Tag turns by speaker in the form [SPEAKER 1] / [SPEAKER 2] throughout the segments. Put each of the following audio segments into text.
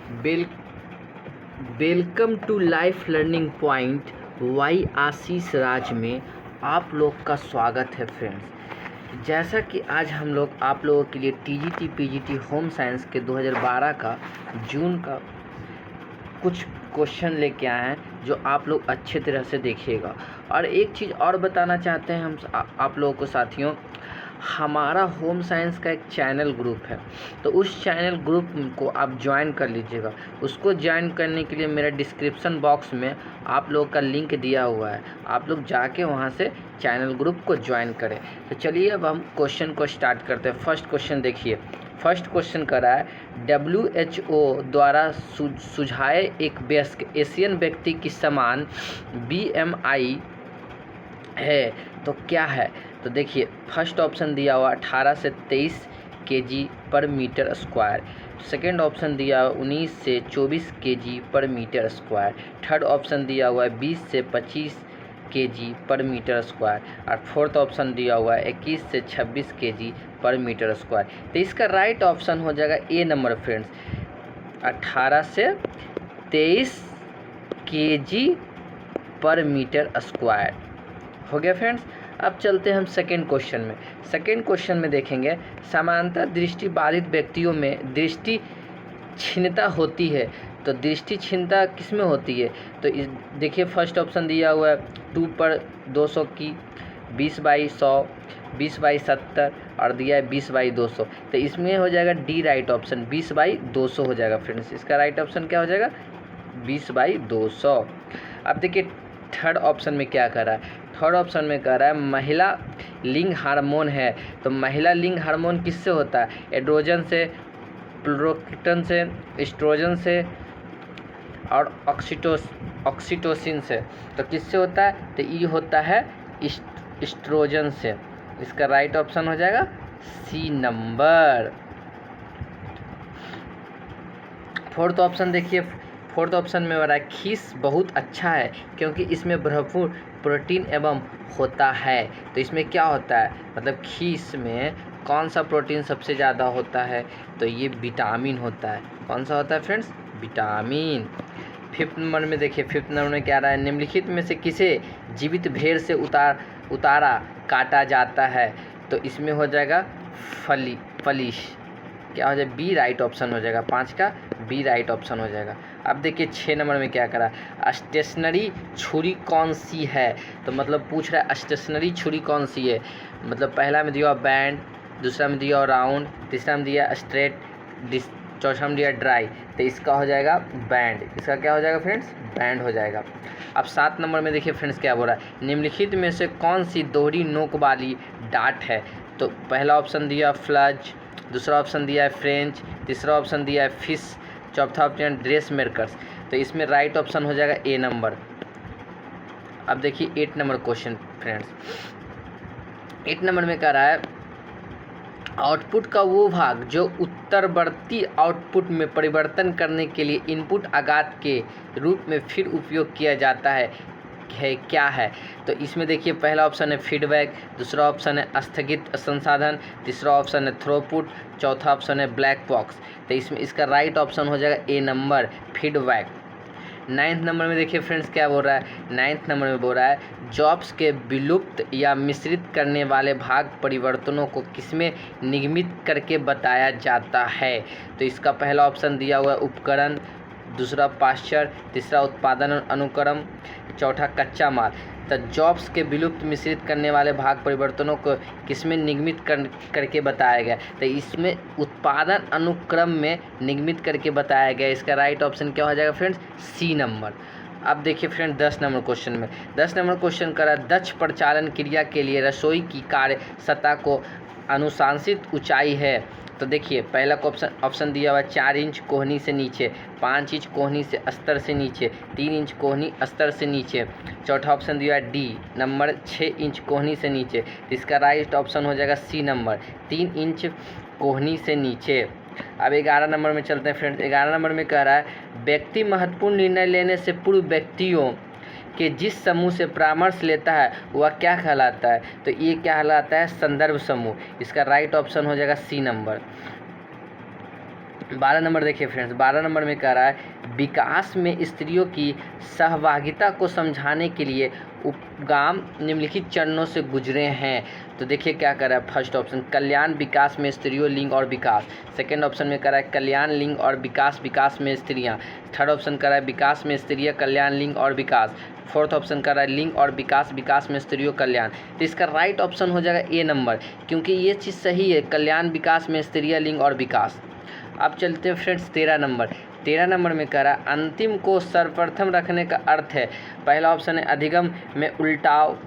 [SPEAKER 1] Well welcome to life learning point by Ashish Raj में आप लोग का स्वागत है फ्रेंड्स। जैसा कि आज हम लोग आप लोगों के लिए टीजीटी पीजीटी होम साइंस के 2012 का जून का कुछ क्वेश्चन लेके आए हैं जो आप लोग अच्छे तरह से देखिएगा। और एक चीज़ और बताना चाहते हैं हम आप लोगों को साथियों, हमारा होम साइंस का एक चैनल ग्रुप है, तो उस चैनल ग्रुप को आप ज्वाइन कर लीजिएगा। उसको ज्वाइन करने के लिए मेरा डिस्क्रिप्शन बॉक्स में आप लोगों का लिंक दिया हुआ है, आप लोग जाके वहाँ से चैनल ग्रुप को ज्वाइन करें। तो चलिए अब हम क्वेश्चन को स्टार्ट करते हैं। फर्स्ट क्वेश्चन देखिए, फर्स्ट क्वेश्चन करा है WHO द्वारा सुझाए एक वयस्क एशियन व्यक्ति की समान BMI है तो क्या है। तो देखिए फर्स्ट ऑप्शन दिया हुआ 18 से 23 kg पर मीटर स्क्वायर, सेकेंड ऑप्शन दिया हुआ 19 से 24 kg पर मीटर स्क्वायर, थर्ड ऑप्शन दिया हुआ है 20 से 25 kg पर मीटर स्क्वायर और फोर्थ ऑप्शन दिया हुआ है 21 से 26 kg पर मीटर स्क्वायर। तो इसका राइट ऑप्शन हो जाएगा ए नंबर फ्रेंड्स, 18 से 23 kg पर मीटर स्क्वायर हो गया फ्रेंड्स। अब चलते हैं हम सेकेंड क्वेश्चन में। सेकेंड क्वेश्चन में देखेंगे सामान्यतः दृष्टि बाधित व्यक्तियों में दृष्टि क्षीणता होती है, तो दृष्टि क्षीणता किस में होती है। तो इस देखिए फर्स्ट ऑप्शन दिया हुआ है 2/200 की, 20/100, 20/70 और दिया है 20/200। तो इसमें हो जाएगा डी राइट ऑप्शन, 20/200 हो जाएगा फ्रेंड्स। इसका राइट ऑप्शन क्या हो जाएगा, 20/200। अब देखिए थर्ड ऑप्शन में क्या कर रहा है, थर्ड ऑप्शन में कह रहा है महिला लिंग हार्मोन है, तो महिला लिंग हार्मोन किससे होता है, एड्रोजन से, प्रोक्टन से, एस्ट्रोजन से और ऑक्सीटोसिन से। तो किससे होता है, तो ये होता है एस्ट्रोजन से। इसका राइट ऑप्शन हो जाएगा सी नंबर। फोर्थ ऑप्शन देखिए, फोर्थ ऑप्शन में हो रहा है खीस बहुत अच्छा है क्योंकि इसमें भरपूर प्रोटीन एवं होता है। तो इसमें क्या होता है, मतलब खीस में कौन सा प्रोटीन सबसे ज़्यादा होता है, तो ये विटामिन होता है। कौन सा होता है फ्रेंड्स, विटामिन। फिफ्थ नंबर में देखिए, फिफ्थ नंबर में क्या रहा है, निम्नलिखित में से किसे जीवित भेड़ से उतारा काटा जाता है। तो इसमें हो जाएगा फलिश, क्या हो जाए, बी राइट ऑप्शन हो जाएगा, 5 का बी राइट ऑप्शन हो जाएगा। अब देखिए 6 नंबर में क्या करा, स्टेशनरी छुरी कौन सी है। तो मतलब पूछ रहा है स्टेशनरी छुरी कौन सी है, मतलब पहला में दिया बैंड, दूसरा में दिया राउंड, तीसरा में दिया स्ट्रेट, चौथा में दिया ड्राई। तो इसका हो जाएगा बैंड। इसका क्या हो जाएगा फ्रेंड्स, बैंड हो जाएगा। अब 7 नंबर में देखिए फ्रेंड्स क्या बोल रहा है, निम्नलिखित में से कौन सी दोहरी नोक वाली डाट है। तो पहला ऑप्शन दिया फ्लज, दूसरा ऑप्शन दिया है फ्रेंच, तीसरा ऑप्शन दिया है फिश, चौथा ऑप्शन ड्रेस मेकर्स। तो इसमें राइट ऑप्शन हो जाएगा ए नंबर। अब देखिए 8 नंबर क्वेश्चन फ्रेंड्स, 8 नंबर में कह रहा है आउटपुट का वो भाग जो उत्तरवर्ती आउटपुट में परिवर्तन करने के लिए इनपुट आघात के रूप में फिर उपयोग किया जाता है क्या है। तो इसमें देखिए पहला ऑप्शन है फीडबैक, दूसरा ऑप्शन है स्थगित संसाधन, तीसरा ऑप्शन है थ्रोपुट, चौथा ऑप्शन है ब्लैक बॉक्स। तो इसमें इसका राइट ऑप्शन हो जाएगा ए नंबर, फीडबैक। 9th नंबर में देखिए फ्रेंड्स क्या बोल रहा है, 9th नंबर में बोल रहा है जॉब्स के विलुप्त या मिश्रित करने वाले भाग परिवर्तनों को किसमें निगमित करके बताया जाता है। तो इसका पहला ऑप्शन दिया हुआ है उपकरण, दूसरा पाश्चर, तीसरा उत्पादन अनुक्रम, चौथा कच्चा माल। तो जॉब्स के विलुप्त मिश्रित करने वाले भाग परिवर्तनों को किसमें निगमित करके बताया गया, तो इसमें उत्पादन अनुक्रम में निगमित करके बताया गया। इसका राइट ऑप्शन क्या हो जाएगा फ्रेंड्स, सी नंबर। अब देखिए फ्रेंड 10 नंबर क्वेश्चन में, 10 नंबर क्वेश्चन करा दक्ष प्रचालन क्रिया के लिए रसोई की कार्य सतह को अनुशंसित ऊंचाई है। तो देखिए पहला ऑप्शन दिया हुआ है 4 इंच कोहनी से नीचे, 5 इंच कोहनी से अस्तर से नीचे, 3 इंच कोहनी अस्तर से नीचे, चौथा ऑप्शन दिया है डी नंबर 6 इंच कोहनी से नीचे। इसका राइट ऑप्शन हो जाएगा सी नंबर, 3 इंच कोहनी से नीचे। अब 11 नंबर में चलते हैं फ्रेंड्स, 11 नंबर में कह रहा है व्यक्ति महत्वपूर्ण निर्णय लेने से पूर्व व्यक्तियों के जिस समूह से परामर्श लेता है वह क्या कहलाता है। तो ये क्या कहलाता है, संदर्भ समूह। इसका राइट ऑप्शन हो जाएगा सी नंबर। 12 नंबर देखिए फ्रेंड्स, 12 नंबर में कह रहा है विकास में स्त्रियों की सहभागिता को समझाने के लिए उपगाम निम्नलिखित चरणों से गुजरे हैं। तो देखिए क्या कर रहा है, फर्स्ट ऑप्शन कल्याण विकास में स्त्रियों लिंग और विकास, सेकंड ऑप्शन में कह रहा है कल्याण लिंग और विकास विकास में स्त्रियां, थर्ड ऑप्शन कर रहा है विकास में स्त्रियां कल्याण लिंग और विकास, फोर्थ ऑप्शन कर रहा है लिंग और विकास विकास में स्त्रियों कल्याण। तो इसका राइट ऑप्शन हो जाएगा ए नंबर, क्योंकि ये चीज़ सही है, कल्याण विकास में स्त्रियां लिंग और विकास। अब चलते हैं फ्रेंड्स 13 नंबर। 13 नंबर में कह रहा है अंतिम को सर्वप्रथम रखने का अर्थ है, पहला ऑप्शन है अधिगम में उल्टाव,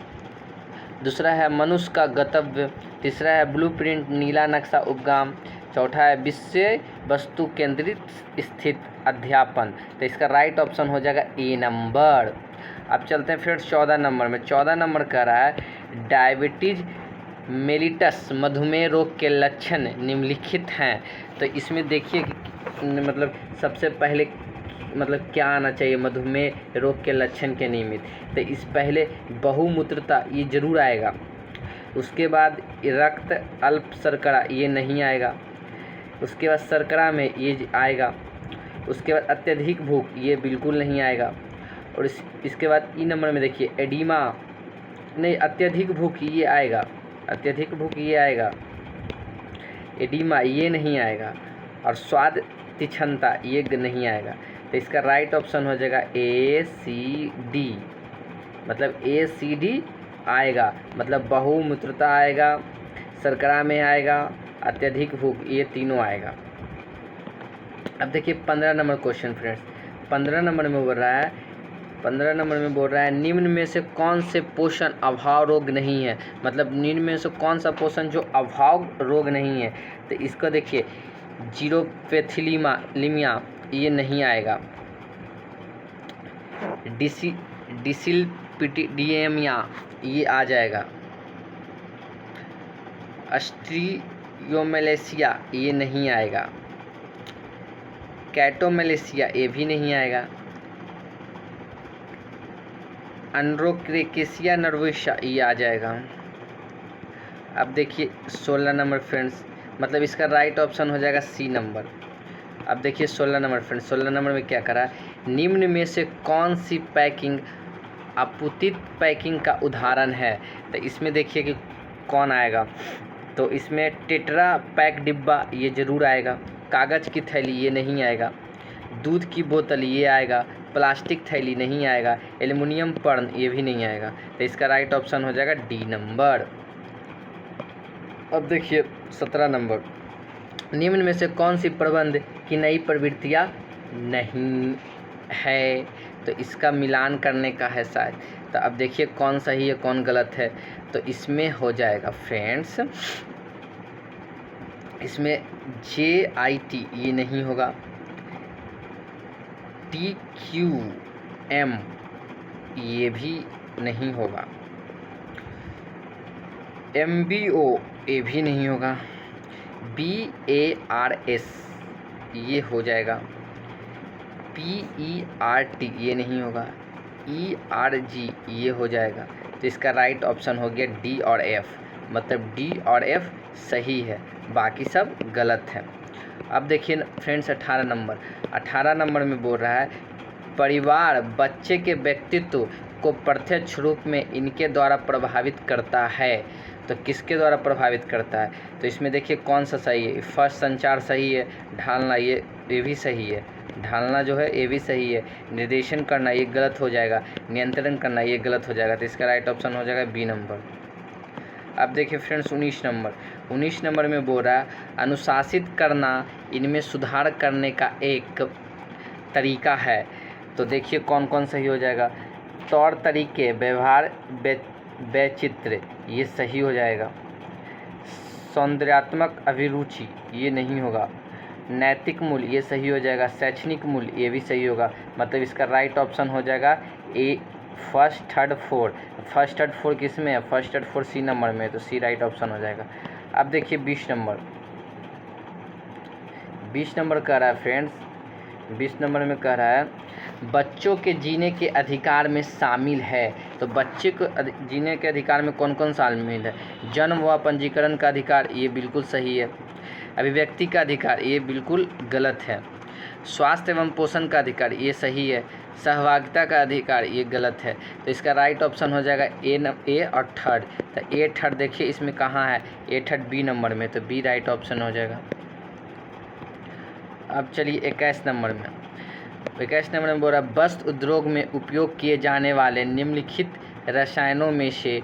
[SPEAKER 1] दूसरा है मनुष्य का गंतव्य, तीसरा है ब्लूप्रिंट नीला नक्शा उपगाम, चौथा है विषय वस्तु केंद्रित स्थित अध्यापन। तो इसका राइट ऑप्शन हो जाएगा ए नंबर। अब चलते हैं फ्रेंड्स 14 नंबर में। 14 नंबर कह रहा है डायबिटीज मेलिटस मधुमेह रोग के लक्षण निम्नलिखित हैं। तो इसमें देखिए मतलब सबसे पहले मतलब क्या आना चाहिए मधुमेह रोग के लक्षण के निमित्त, तो इस पहले बहुमूत्रता ये जरूर आएगा, उसके बाद रक्त अल्प शर्करा ये नहीं आएगा, उसके बाद शर्करा में ये आएगा, उसके बाद अत्यधिक भूख ये बिल्कुल नहीं आएगा, और इसके बाद ई नंबर में देखिए एडिमा नहीं, अत्यधिक भूख ये आएगा, अत्यधिक भूख ये आएगा, एडिमा ये नहीं आएगा, और स्वाद तीक्ष्णता ये नहीं आएगा। तो इसका राइट ऑप्शन हो जाएगा ए सी डी, मतलब ए सी डी आएगा, मतलब बहुमूत्रता आएगा, शर्करा में आएगा, अत्यधिक भूख ये तीनों आएगा। अब देखिए 15 नंबर क्वेश्चन फ्रेंड्स। 15 नंबर में बोल रहा है निम्न में से कौन से पोषण अभाव रोग नहीं है, मतलब निम्न में से कौन सा पोषण जो अभाव रोग नहीं है। तो इसको देखिए जीरोपैथिलीमिया ये नहीं आएगा, डिसिल्पिडियमिया ये आ जाएगा, अस्ट्रियोमेलेसिया ये नहीं आएगा, कैटोमेलेसिया ये भी नहीं आएगा, एंड्रोक्रेकेसिया नर्वोसा ये आ जाएगा। अब देखिए 16 नंबर फ्रेंड्स, मतलब इसका राइट ऑप्शन हो जाएगा सी नंबर। अब देखिए 16 नंबर फ्रेंड्स, 16 नंबर में क्या करा है, निम्न में से कौन सी पैकिंग आपूर्तित पैकिंग का उदाहरण है। तो इसमें देखिए कि कौन आएगा, तो इसमें टेट्रा पैक डिब्बा ये ज़रूर आएगा, कागज़ की थैली ये नहीं आएगा, दूध की बोतल ये आएगा, प्लास्टिक थैली नहीं आएगा, एल्युमिनियम पर्न ये भी नहीं आएगा। तो इसका राइट ऑप्शन हो जाएगा डी नंबर। अब देखिए 17 नंबर, निम्न में से कौन सी प्रबंध की नई प्रवृत्तियाँ नहीं है। तो इसका मिलान करने का है शायद। तो अब देखिए कौन सही है कौन गलत है। तो इसमें हो जाएगा फ्रेंड्स, इसमें JIT ये नहीं होगा, TQM ये भी नहीं होगा, MBO ये भी नहीं होगा, BARS ये हो जाएगा, PERT ये नहीं होगा, ERG ये हो जाएगा। तो इसका राइट ऑप्शन हो गया D और F, मतलब D और F सही है, बाकी सब गलत है। अब देखिए फ्रेंड्स 18 नंबर में बोल रहा है परिवार बच्चे के व्यक्तित्व को प्रत्यक्ष रूप में इनके द्वारा प्रभावित करता है। तो किसके द्वारा प्रभावित करता है, तो इसमें देखिए कौन सा सही है। फर्स्ट संचार सही है, ढालना ये भी सही है, ढालना जो है ये भी सही है, निर्देशन करना ये गलत हो जाएगा, नियंत्रण करना ये गलत हो जाएगा। तो इसका राइट ऑप्शन हो जाएगा बी नंबर। अब देखिए फ्रेंड्स 19 नंबर में बोल रहा है अनुशासित करना इनमें सुधार करने का एक तरीका है। तो देखिए कौन कौन सही हो जाएगा, तौर तरीके, व्यवहार, वैचित्र ये सही हो जाएगा, सौंदर्यात्मक अभिरुचि ये नहीं होगा, नैतिक मूल्य ये सही हो जाएगा, शैक्षणिक मूल्य ये भी सही होगा। मतलब इसका राइट ऑप्शन हो जाएगा A first third fourth. First third fourth किस में है, first third fourth C number में है, तो सी राइट ऑप्शन हो जाएगा। अब देखिए 20 नंबर कह रहा है फ्रेंड्स, 20 नंबर में कह रहा है बच्चों के जीने के अधिकार में शामिल है। तो बच्चे को जीने के अधिकार में कौन कौन शामिल है, जन्म व पंजीकरण का अधिकार ये बिल्कुल सही है, अभिव्यक्ति का अधिकार, ये बिल्कुल गलत है। स्वास्थ्य एवं पोषण का अधिकार, ये सही है। सहभागिता का अधिकार, ये गलत है। तो इसका राइट ऑप्शन हो जाएगा ए और थर्ड। तो ए थर्ड देखिए इसमें कहाँ है, ए थर्ड बी नंबर में, तो बी राइट ऑप्शन हो जाएगा। अब चलिए 21 नंबर में। 21 नंबर में बोल रहा है वस्त्र उद्योग में उपयोग किए जाने वाले निम्नलिखित रसायनों में से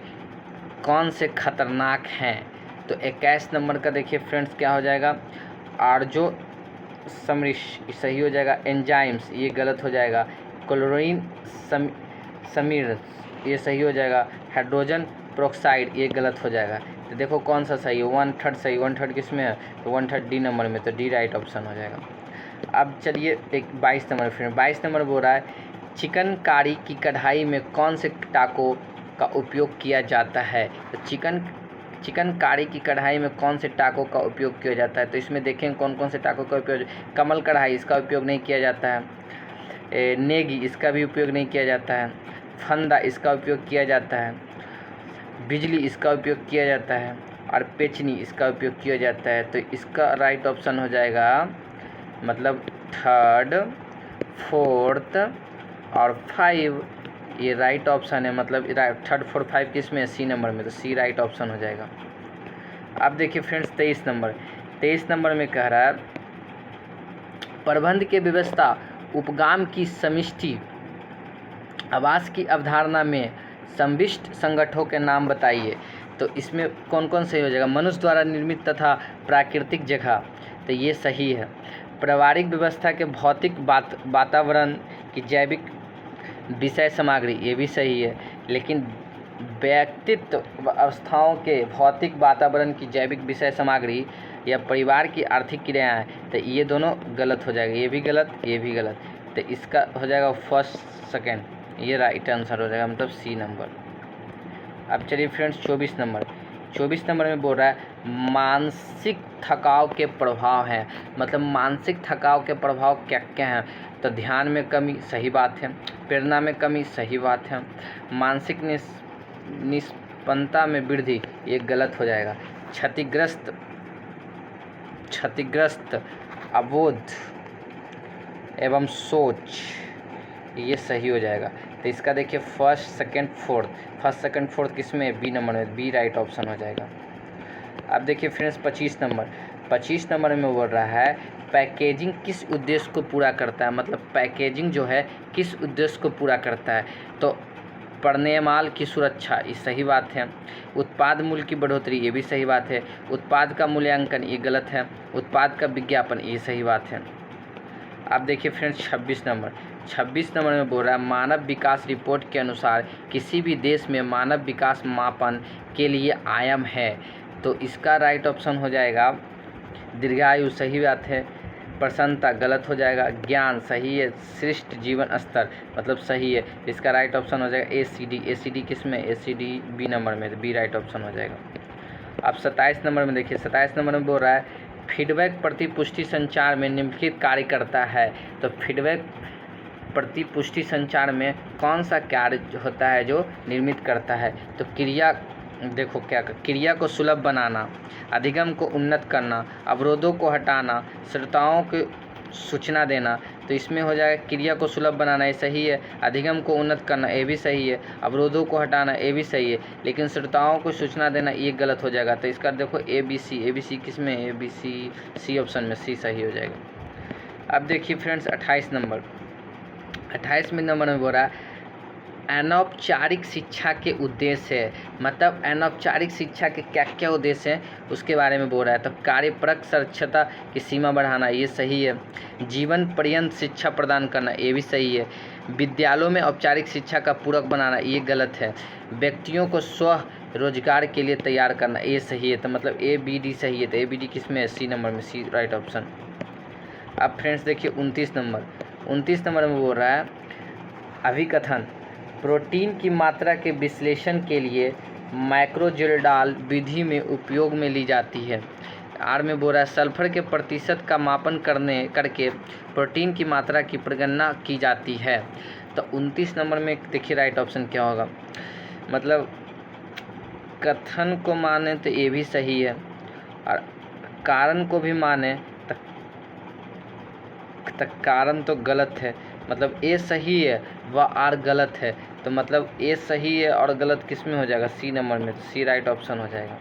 [SPEAKER 1] कौन से खतरनाक हैं। तो 21 नंबर का देखिए फ्रेंड्स क्या हो जाएगा, आर्जो समृश सही हो जाएगा। एंजाइम्स ये गलत हो जाएगा। क्लोरीन समीर ये सही हो जाएगा। हाइड्रोजन प्रोक्साइड ये गलत हो जाएगा। तो देखो कौन सा सही है, 1/3 सही। 1/3 किस में है, तो 1/3 डी नंबर में, तो डी राइट ऑप्शन हो जाएगा। अब चलिए एक 22 नंबर फिर 22 नंबर बोल रहा है चिकनकारी की कढ़ाई में कौन से टाकों का उपयोग किया जाता है। तो चिकनकारी की कढ़ाई में कौन से टाकों का उपयोग किया जाता है। तो इसमें देखें कौन कौन से टाकों का उपयोग, कमल कढ़ाई इसका उपयोग नहीं किया जाता है। नेगी इसका भी उपयोग नहीं किया जाता है। फंदा इसका उपयोग किया जाता है। बिजली इसका उपयोग किया जाता है। और पेचनी इसका उपयोग किया जाता है। तो इसका राइट ऑप्शन हो जाएगा मतलब 3rd 4th और 5 ये राइट ऑप्शन है। मतलब 3rd 4th 5 किस में है, सी नंबर में, तो सी राइट ऑप्शन हो जाएगा। अब देखिए फ्रेंड्स 23 नंबर में कह रहा है प्रबंध के व्यवस्था उपगाम की समिष्टि आवास की अवधारणा में संविष्ट संगठनों के नाम बताइए। तो इसमें कौन कौन सही हो जाएगा, मनुष्य द्वारा निर्मित तथा प्राकृतिक जगह, तो ये सही है। पारिवारिक व्यवस्था के भौतिक वातावरण की जैविक विषय सामग्री, ये भी सही है। लेकिन व्यक्तित्व अवस्थाओं के भौतिक वातावरण की जैविक विषय सामग्री या परिवार की आर्थिक क्रियाएं, तो ये दोनों गलत हो जाएगा। ये भी गलत, ये भी गलत। तो इसका हो जाएगा 1st 2nd, ये राइट आंसर हो जाएगा, मतलब सी नंबर। अब चलिए फ्रेंड्स 24 नंबर में बोल रहा है मानसिक थकाव के प्रभाव हैं। मतलब मानसिक थकाव के प्रभाव क्या क्या हैं। तो ध्यान में कमी, सही बात है। प्रेरणा में कमी, सही बात है। मानसिक निष्पन्नता में वृद्धि, ये गलत हो जाएगा। क्षतिग्रस्त अवोध एवं सोच, ये सही हो जाएगा। तो इसका देखिए 1st 2nd 4th किस में, बी नंबर में, बी राइट ऑप्शन हो जाएगा। अब देखिए फ्रेंड्स 25 नंबर में बोल रहा है पैकेजिंग किस उद्देश्य को पूरा करता है। मतलब पैकेजिंग जो है किस उद्देश्य को पूरा करता है। तो पड़ने माल की सुरक्षा, ये सही बात है। उत्पाद मूल्य की बढ़ोतरी, ये भी सही बात है। उत्पाद का मूल्यांकन, ये गलत है। उत्पाद का विज्ञापन, ये सही बात है। अब देखिए फ्रेंड्स 26 नंबर में बोल रहा है मानव विकास रिपोर्ट के अनुसार किसी भी देश में मानव विकास मापन के लिए आयाम है। तो इसका राइट ऑप्शन हो जाएगा दीर्घायु, सही बात है। प्रसन्नता गलत हो जाएगा। ज्ञान सही है। श्रेष्ठ जीवन स्तर मतलब सही है। इसका राइट ऑप्शन हो जाएगा एसीडी किस में, एसीडी बी नंबर में, तो बी राइट ऑप्शन हो जाएगा। अब 27 नंबर में देखिए 27 नंबर में बोल रहा है फीडबैक प्रतिपुष्टि संचार में निम्नलिखित कार्य करता है। तो फीडबैक प्रतिपुष्टि संचार में कौन सा कार्य होता है जो निर्मित करता है। तो क्रिया, देखो क्या, क्रिया को सुलभ बनाना, अधिगम को उन्नत करना, अवरोधों को हटाना, श्रोताओं को सूचना देना। तो इसमें हो जाएगा क्रिया को सुलभ बनाना, ये सही है। अधिगम को उन्नत करना, ये भी सही है। अवरोधों को हटाना, ये भी सही है। लेकिन श्रोताओं को सूचना देना, ये गलत हो जाएगा। तो इसका देखो ए बी सी किस में, ए बी सी ऑप्शन में, सी सही हो जाएगा। अब देखिए फ्रेंड्स 28 नंबर में बोल रहा है अनौपचारिक शिक्षा के उद्देश्य है। मतलब अनौपचारिक शिक्षा के क्या क्या उद्देश्य हैं उसके बारे में बोल रहा है। तो कार्यपरक साक्षरता की सीमा बढ़ाना, ये सही है। जीवन पर्यंत शिक्षा प्रदान करना, ये भी सही है। विद्यालयों में औपचारिक शिक्षा का पूरक बनाना, ये गलत है। व्यक्तियों को स्व रोजगार के लिए तैयार करना, ये सही है। तो मतलब ए बी डी सही है। तो ए बी डी किस में है, सी नंबर में, सी राइट ऑप्शन। अब फ्रेंड्स देखिए 29 नंबर में बोल रहा है अभिकथन प्रोटीन की मात्रा के विश्लेषण के लिए मैक्रोजेल्डाल विधि में उपयोग में ली जाती है। आर में बोल रहा है सल्फर के प्रतिशत का मापन करके प्रोटीन की मात्रा की प्रगणना की जाती है। तो 29 नंबर में देखिए राइट ऑप्शन क्या होगा। मतलब कथन को माने तो ये भी सही है। और कारण को भी माने तो कारण तो गलत है, मतलब ए सही है व आर गलत है, तो मतलब ए सही है और गलत किस में हो जाएगा, सी नंबर में, तो सी राइट ऑप्शन हो जाएगा।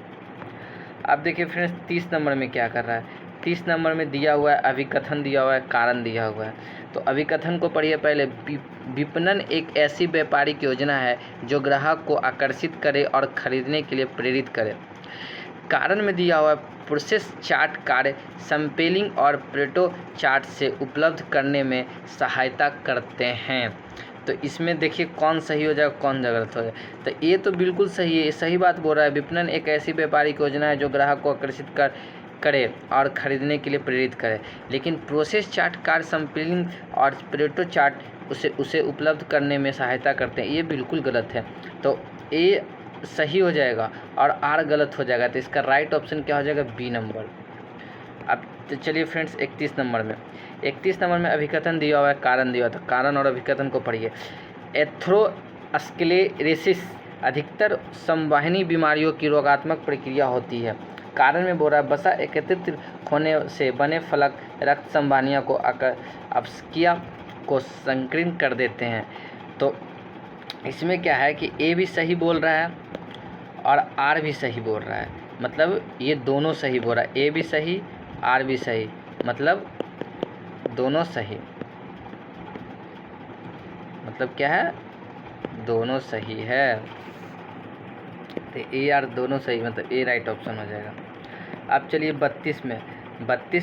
[SPEAKER 1] अब देखिए फ्रेंड्स 30 नंबर में क्या कर रहा है। 30 नंबर में दिया हुआ है अभिकथन, दिया हुआ है कारण दिया हुआ है। तो अभिकथन को पढ़िए पहले। विपणन एक ऐसी व्यापारिक योजना है जो ग्राहक को आकर्षित करे और खरीदने के लिए प्रेरित करे। कारण में दिया हुआ प्रोसेस चार्ट कार्य सैंपलिंग और प्रेटो चार्ट से उपलब्ध करने में सहायता करते हैं। तो इसमें देखिए कौन सही हो जाएगा, कौन गलत हो जाएगा। तो ये तो बिल्कुल सही है, सही बात बोल रहा है। विपणन एक ऐसी व्यापारिक योजना है जो ग्राहक को आकर्षित करे और खरीदने के लिए प्रेरित करे। लेकिन प्रोसेस चार्ट कार्य सैंपलिंग और प्रेटो चार्ट उसे उपलब्ध करने में सहायता करते हैं, ये बिल्कुल गलत है। तो ये सही हो जाएगा और आर गलत हो जाएगा। तो इसका राइट ऑप्शन क्या हो जाएगा, बी नंबर। अब तो चलिए फ्रेंड्स 31 नंबर में। 31 नंबर में अभिकथन दिया हुआ है, कारण दिया हुआ है। तो कारण और अभिकथन को पढ़िए। एथेरोस्क्लेरोसिस अधिकतर संवहनी बीमारियों की रोगात्मक प्रक्रिया होती है। कारण में बोल रहा है वसा एकत्रित होने से बने फलक रक्त संवहनियों को अपस्किया को संकीर्ण कर देते हैं। तो इसमें क्या है कि ए भी सही बोल रहा है और आर भी सही बोल रहा है, मतलब ये दोनों सही बोल रहा है। ए भी सही, आर भी सही, मतलब दोनों सही, मतलब क्या है, दोनों सही है। तो ए आर दोनों सही, मतलब ए राइट ऑप्शन हो जाएगा। अब चलिए 32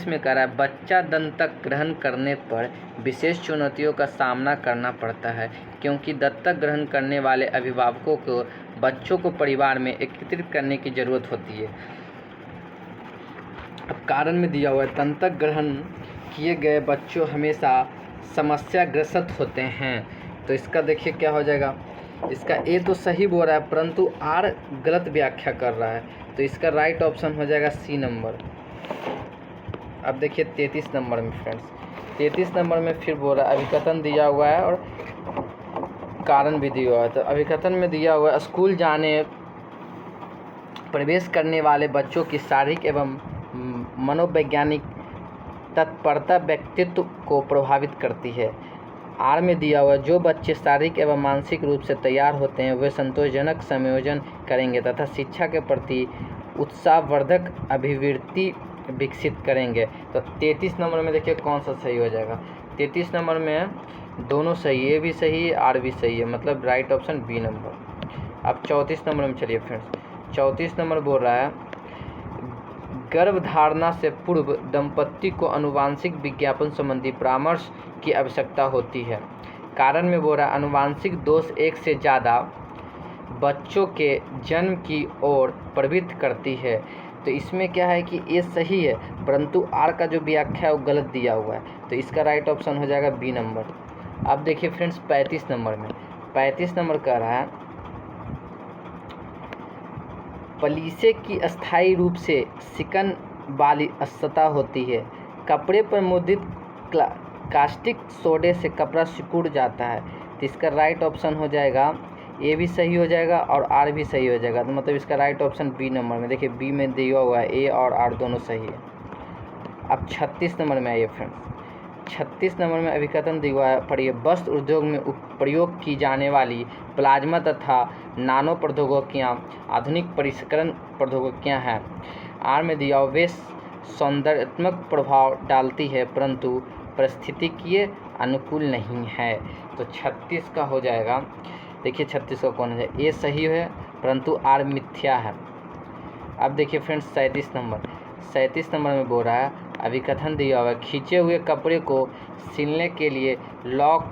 [SPEAKER 1] में कह रहा है बच्चा दत्तक ग्रहण करने पर विशेष चुनौतियों का सामना करना पड़ता है, क्योंकि दत्तक ग्रहण करने वाले अभिभावकों को बच्चों को परिवार में एकत्रित करने की ज़रूरत होती है। अब कारण में दिया हुआ है दत्तक ग्रहण किए गए बच्चों हमेशा समस्याग्रस्त होते हैं। तो इसका देखिए क्या हो जाएगा, इसका ए तो सही बोल रहा है परंतु आर गलत व्याख्या कर रहा है। तो इसका राइट ऑप्शन हो जाएगा सी नंबर। अब देखिए 33 नंबर में फ्रेंड्स, 33 नंबर में फिर बोल रहा है अभिकथन दिया हुआ है और कारण भी दिया हुआ है। तो अभिकथन में दिया हुआ है स्कूल जाने प्रवेश करने वाले बच्चों की शारीरिक एवं मनोवैज्ञानिक तत्परता व्यक्तित्व को प्रभावित करती है। आर में दिया हुआ है जो बच्चे शारीरिक एवं मानसिक रूप से तैयार होते हैं वे संतोषजनक संयोजन करेंगे तथा शिक्षा के प्रति उत्साहवर्धक अभिवृत्ति विकसित करेंगे। तो 33 नंबर में देखिए कौन सा सही हो जाएगा। 33 नंबर में दोनों सही, ए भी सही है, आर भी सही है, मतलब राइट ऑप्शन बी नंबर। अब 34 नंबर में चलिए फ्रेंड्स, 34 नंबर बोल रहा है गर्भधारणा से पूर्व दंपति को आनुवांशिक विज्ञापन संबंधी परामर्श की आवश्यकता होती है। कारण में बोल रहा है आनुवांशिक दोष एक से ज़्यादा बच्चों के जन्म की ओर प्रवृत्त करती है। तो इसमें क्या है कि ये सही है परंतु आर का जो व्याख्या है वो गलत दिया हुआ है। तो इसका राइट ऑप्शन हो जाएगा बी नंबर। अब देखिए फ्रेंड्स 35 नंबर में, 35 नंबर कह रहा है पलीसे की अस्थायी रूप से सिकन वाली सतह होती है। कपड़े पर मुद्रित कास्टिक सोडे से कपड़ा सिकुड़ जाता है। तो इसका राइट ऑप्शन हो जाएगा, ए भी सही हो जाएगा और आर भी सही हो जाएगा। तो मतलब इसका राइट ऑप्शन बी नंबर में, देखिए बी में दिया हुआ है ए और आर दोनों सही है। अब 36 नंबर में आइए फ्रेंड्स, 36 नंबर में अभिकथन दिया हुआ है पढ़िए वस्त्र उद्योग में प्रयोग की जाने वाली प्लाज्मा तथा नानो प्रौद्योगिकियाँ आधुनिक परिष्करण प्रौद्योगिकियाँ हैं। आर में दिया हुआ वे सौंदर्यात्मक प्रभाव डालती है परंतु पारिस्थितिकीय अनुकूल नहीं है। तो 36 का हो जाएगा, देखिए 36 का कौन है, ए सही है परंतु आर मिथ्या है। अब देखिए फ्रेंड्स 37 नंबर में बोल रहा है अभिकथन दिया हुआ है खींचे हुए कपड़े को सिलने के लिए लॉक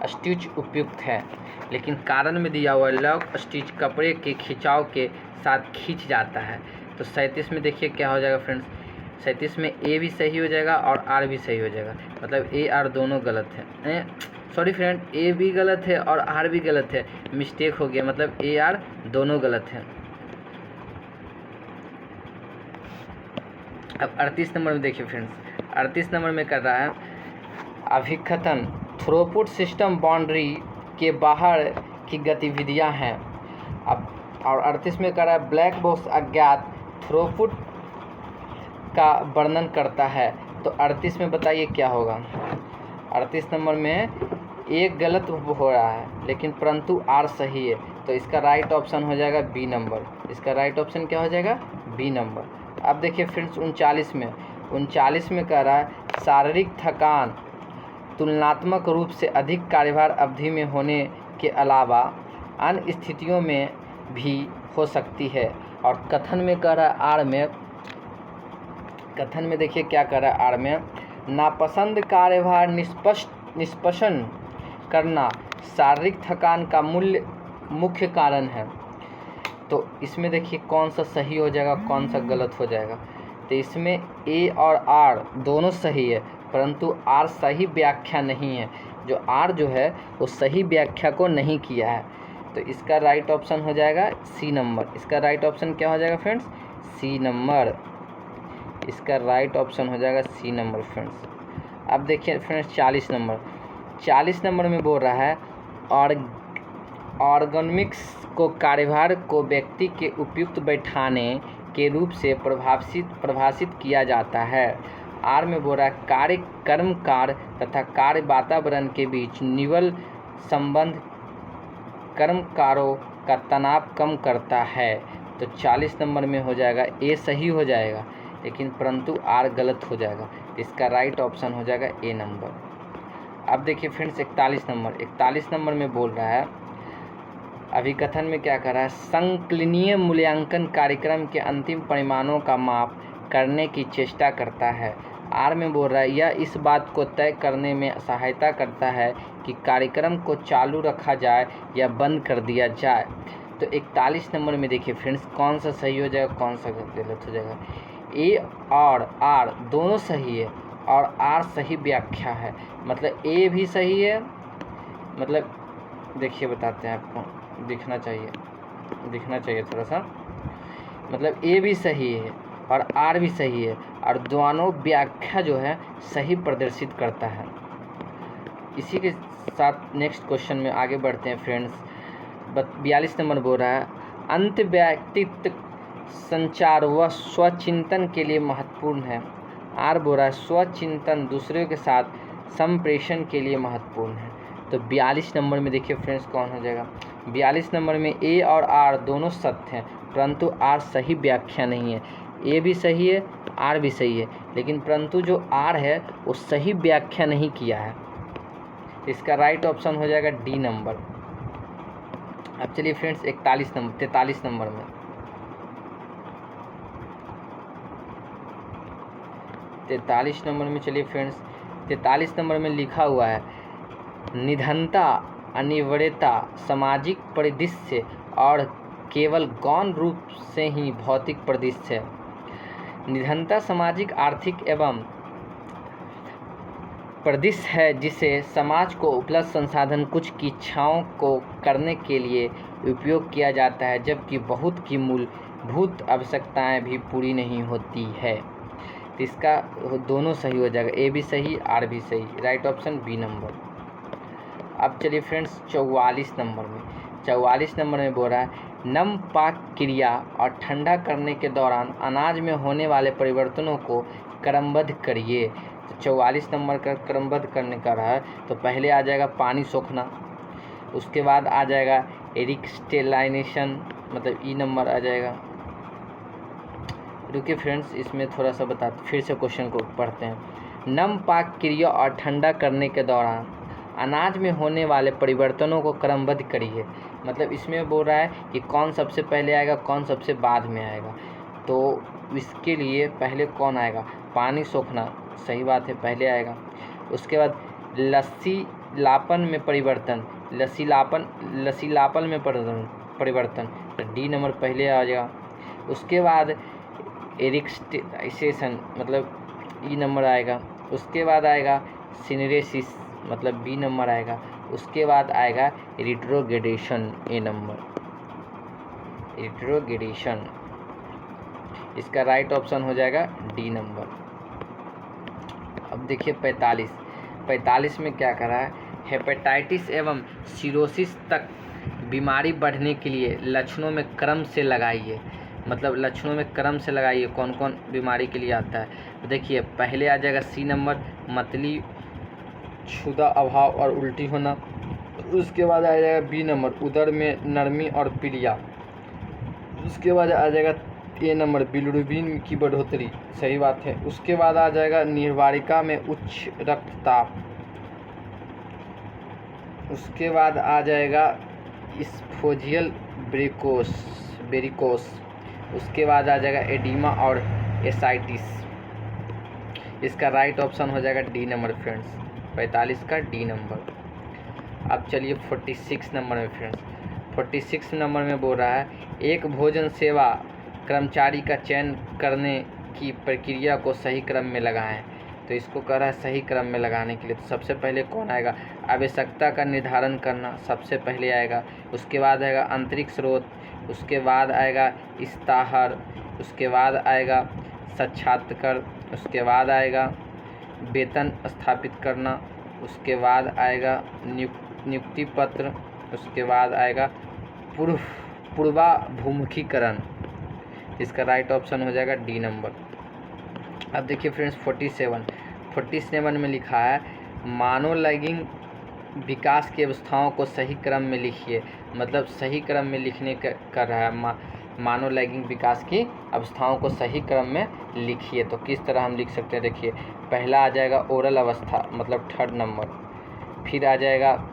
[SPEAKER 1] स्टिच उपयुक्त है। लेकिन कारण में दिया हुआ है लॉक स्टिच कपड़े के खिंचाव के साथ खींच जाता है। तो 37 में देखिए क्या हो जाएगा फ्रेंड्स, 37 में ए भी सही हो जाएगा और आर भी सही हो जाएगा, मतलब ए आर दोनों गलत है। सॉरी फ्रेंड, ए भी गलत है और आर भी गलत है, मिस्टेक हो गया, मतलब ए आर दोनों गलत है। अब 38 नंबर में देखिए फ्रेंड्स, 38 नंबर में कर रहा है अभिकथन थ्रूपुट सिस्टम बाउंड्री के बाहर की गतिविधियां हैं। अब और 38 में कर रहा है ब्लैक बॉक्स अज्ञात थ्रूपुट का वर्णन करता है। तो 38 में बताइए क्या होगा। 38 नंबर में एक गलत हो रहा है लेकिन परंतु आर सही है, तो इसका राइट ऑप्शन हो जाएगा बी नंबर। इसका राइट ऑप्शन क्या हो जाएगा, बी नंबर। अब देखिए फ्रेंड्स 39 में कह रहा है शारीरिक थकान तुलनात्मक रूप से अधिक कार्यभार अवधि में होने के अलावा अन्य स्थितियों में भी हो सकती है। और कथन में कह रहा है आर में, कथन में देखिए क्या कह रहा है आर में, नापसंद कार्यभार निष्पादन करना शारीरिक थकान का मुख्य कारण है। तो इसमें देखिए कौन सा सही हो जाएगा, कौन सा गलत हो जाएगा। तो इसमें ए और आर दोनों सही है, परंतु आर सही व्याख्या नहीं है। जो आर जो है वो सही व्याख्या को नहीं किया है। तो इसका राइट ऑप्शन हो जाएगा सी नंबर। इसका राइट ऑप्शन क्या हो जाएगा फ्रेंड्स, सी नंबर। इसका राइट ऑप्शन हो जाएगा सी नंबर फ्रेंड्स। अब देखिए फ्रेंड्स 40 नंबर में बोल रहा है ऑर्गेनिक्स को कार्यभार को व्यक्ति के उपयुक्त बैठाने के रूप से परिभाषित किया जाता है। आर में बोल रहा है कार्य कर्मकार तथा कार्य वातावरण के बीच निवल संबंध कर्मकारों का तनाव कम करता है। तो 40 नंबर में हो जाएगा ए सही हो जाएगा, लेकिन परंतु आर गलत हो जाएगा। इसका राइट ऑप्शन हो जाएगा ए नंबर। अब देखिए फ्रेंड्स 41 नंबर में बोल रहा है अभिकथन में क्या कर रहा है, संक्लिनीय मूल्यांकन कार्यक्रम के अंतिम परिणामों का माप करने की चेष्टा करता है। आर में बोल रहा है यह इस बात को तय करने में सहायता करता है कि कार्यक्रम को चालू रखा जाए या बंद कर दिया जाए। तो 41 नंबर में देखिए फ्रेंड्स कौन सा सही हो जाएगा, कौन सा गलत हो जाएगा। ए और आर दोनों सही है और आर सही व्याख्या है, मतलब ए भी सही है, मतलब देखिए बताते हैं आपको, दिखना चाहिए थोड़ा सा, मतलब ए भी सही है और आर भी सही है और दोनों व्याख्या जो है सही प्रदर्शित करता है। इसी के साथ नेक्स्ट क्वेश्चन में आगे बढ़ते हैं फ्रेंड्स। 42 नंबर बोल रहा है अंत व्यक्तित्व संचार व स्वचिंतन के लिए महत्वपूर्ण है। आर बोल रहा है स्वचिंतन दूसरों के साथ संप्रेषण के लिए महत्वपूर्ण है। तो 42 नंबर में देखिए फ्रेंड्स कौन हो जाएगा। 42 नंबर में ए और आर दोनों सत्य हैं, परंतु आर सही व्याख्या नहीं है। ए भी सही है, आर भी सही है, लेकिन परंतु जो आर है वो सही व्याख्या नहीं किया है। इसका राइट ऑप्शन हो जाएगा डी नंबर। अब चलिए फ्रेंड्स 43 नंबर में 43 नंबर में चलिए फ्रेंड्स 43 नंबर में लिखा हुआ है निधनता अनिवार्यता सामाजिक परिदृश्य और केवल गौण रूप से ही भौतिक परिदृश्य है। निधनता सामाजिक आर्थिक एवं परिदृश्य है जिसे समाज को उपलब्ध संसाधन कुछ की इच्छाओं को करने के लिए उपयोग किया जाता है, जबकि बहुत की मूलभूत आवश्यकताएं भी पूरी नहीं होती है। तो इसका दोनों सही हो जाएगा, ए भी सही आर भी सही। Right option B number. अब चलिए फ्रेंड्स 44 नंबर में बोल रहा है नम पाक क्रिया और ठंडा करने के दौरान अनाज में होने वाले परिवर्तनों को क्रमबद्ध करिए। तो 44 नंबर का क्रमबद्ध करने का रहा है, तो पहले आ जाएगा पानी सोखना, उसके बाद आ जाएगा एरिक्स्टेलाइनेशन, मतलब ई नंबर आ जाएगा। रुकिए फ्रेंड्स इसमें थोड़ा सा बताते, फिर से क्वेश्चन को पढ़ते हैं। नम पाक क्रिया और ठंडा करने के दौरान अनाज में होने वाले परिवर्तनों को क्रमबद्ध करिए, मतलब इसमें बोल रहा है कि कौन सबसे पहले आएगा कौन सबसे बाद में आएगा। तो इसके लिए पहले कौन आएगा, पानी सोखना, सही बात है पहले आएगा। उसके बाद लसीलापन में परिवर्तन, लसीलापन में परिवर्तन, तो डी नंबर पहले आ जाएगा। उसके बाद एरिक्स्टेलाइजेशन, मतलब ई नंबर आएगा। उसके बाद आएगा सिनरेसिस, मतलब बी नंबर आएगा। उसके बाद आएगा रिट्रोग्रेडेशन, ए नंबर, रिट्रोग्रेडेशन। इसका राइट ऑप्शन हो जाएगा डी नंबर। अब देखिए 45 में क्या करा है, हेपेटाइटिस एवं सिरोसिस तक बीमारी बढ़ने के लिए लक्षणों में क्रम से लगाइए, मतलब लक्षणों में क्रम से लगाइए कौन कौन बीमारी के लिए आता है। तो देखिए पहले आ जाएगा सी नंबर, मतली, क्षुधा अभाव और उल्टी होना। उसके बाद आ जाएगा बी नंबर, उदर में नरमी और पीलिया। उसके बाद आ जाएगा ए नंबर, बिलिरुबिन की बढ़ोतरी। सही बात है। उसके बाद आ जाएगा निर्वारिका में उच्च रक्तचाप। उसके बाद आ जाएगा स्फोजियल वेरिकोस। उसके बाद आ जाएगा एडिमा और एसाइटिस। इसका राइट ऑप्शन हो जाएगा डी नंबर फ्रेंड्स, 45 का डी नंबर। अब चलिए 46 नंबर में फ्रेंड्स, 46 नंबर में बोल रहा है एक भोजन सेवा कर्मचारी का चयन करने की प्रक्रिया को सही क्रम में लगाएं। तो इसको कह रहा है सही क्रम में लगाने के लिए। तो सबसे पहले कौन आएगा, आवश्यकता का निर्धारण करना सबसे पहले आएगा। उसके बाद आएगा आंतरिक स्रोत। उसके बाद आएगा इस्ताहार। उसके बाद आएगा साक्षात्कार। उसके बाद आएगा वेतन स्थापित करना। उसके बाद आएगा नियुक्ति पत्र। उसके बाद आएगा पूर्वाभिमुखीकरण। इसका राइट ऑप्शन हो जाएगा डी नंबर। अब देखिए फ्रेंड्स 47 में लिखा है मानव लैंगिक विकास की अवस्थाओं को सही क्रम में लिखिए। मतलब सही क्रम में लिखने कर रहा है, मानव लैंगिक विकास की अवस्थाओं को सही क्रम में लिखिए। तो किस तरह हम लिख सकते हैं, देखिए पहला आ जाएगा ओरल अवस्था मतलब 3rd नंबर। फिर आ जाएगा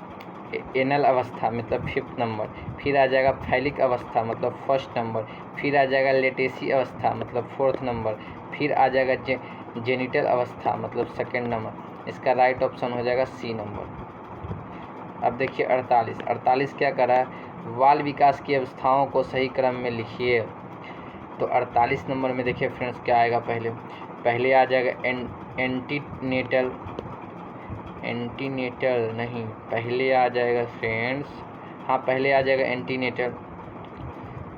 [SPEAKER 1] एनल अवस्था मतलब 5th नंबर। फिर आ जाएगा फैलिक अवस्था मतलब 1st नंबर। फिर आ जाएगा लेटेसी अवस्था मतलब 4th नंबर। फिर आ जाएगा जेनिटल अवस्था मतलब 2nd नंबर। इसका राइट ऑप्शन हो जाएगा सी नंबर। अब देखिए 48 क्या कर रहा है, बाल विकास की अवस्थाओं को सही क्रम में लिखिए। तो 48 नंबर में देखिए फ्रेंड्स क्या आएगा, पहले आ जाएगा एंटीनेटल नहीं, पहले आ जाएगा फ्रेंड्स, हाँ पहले आ जाएगा एंटीनेटल,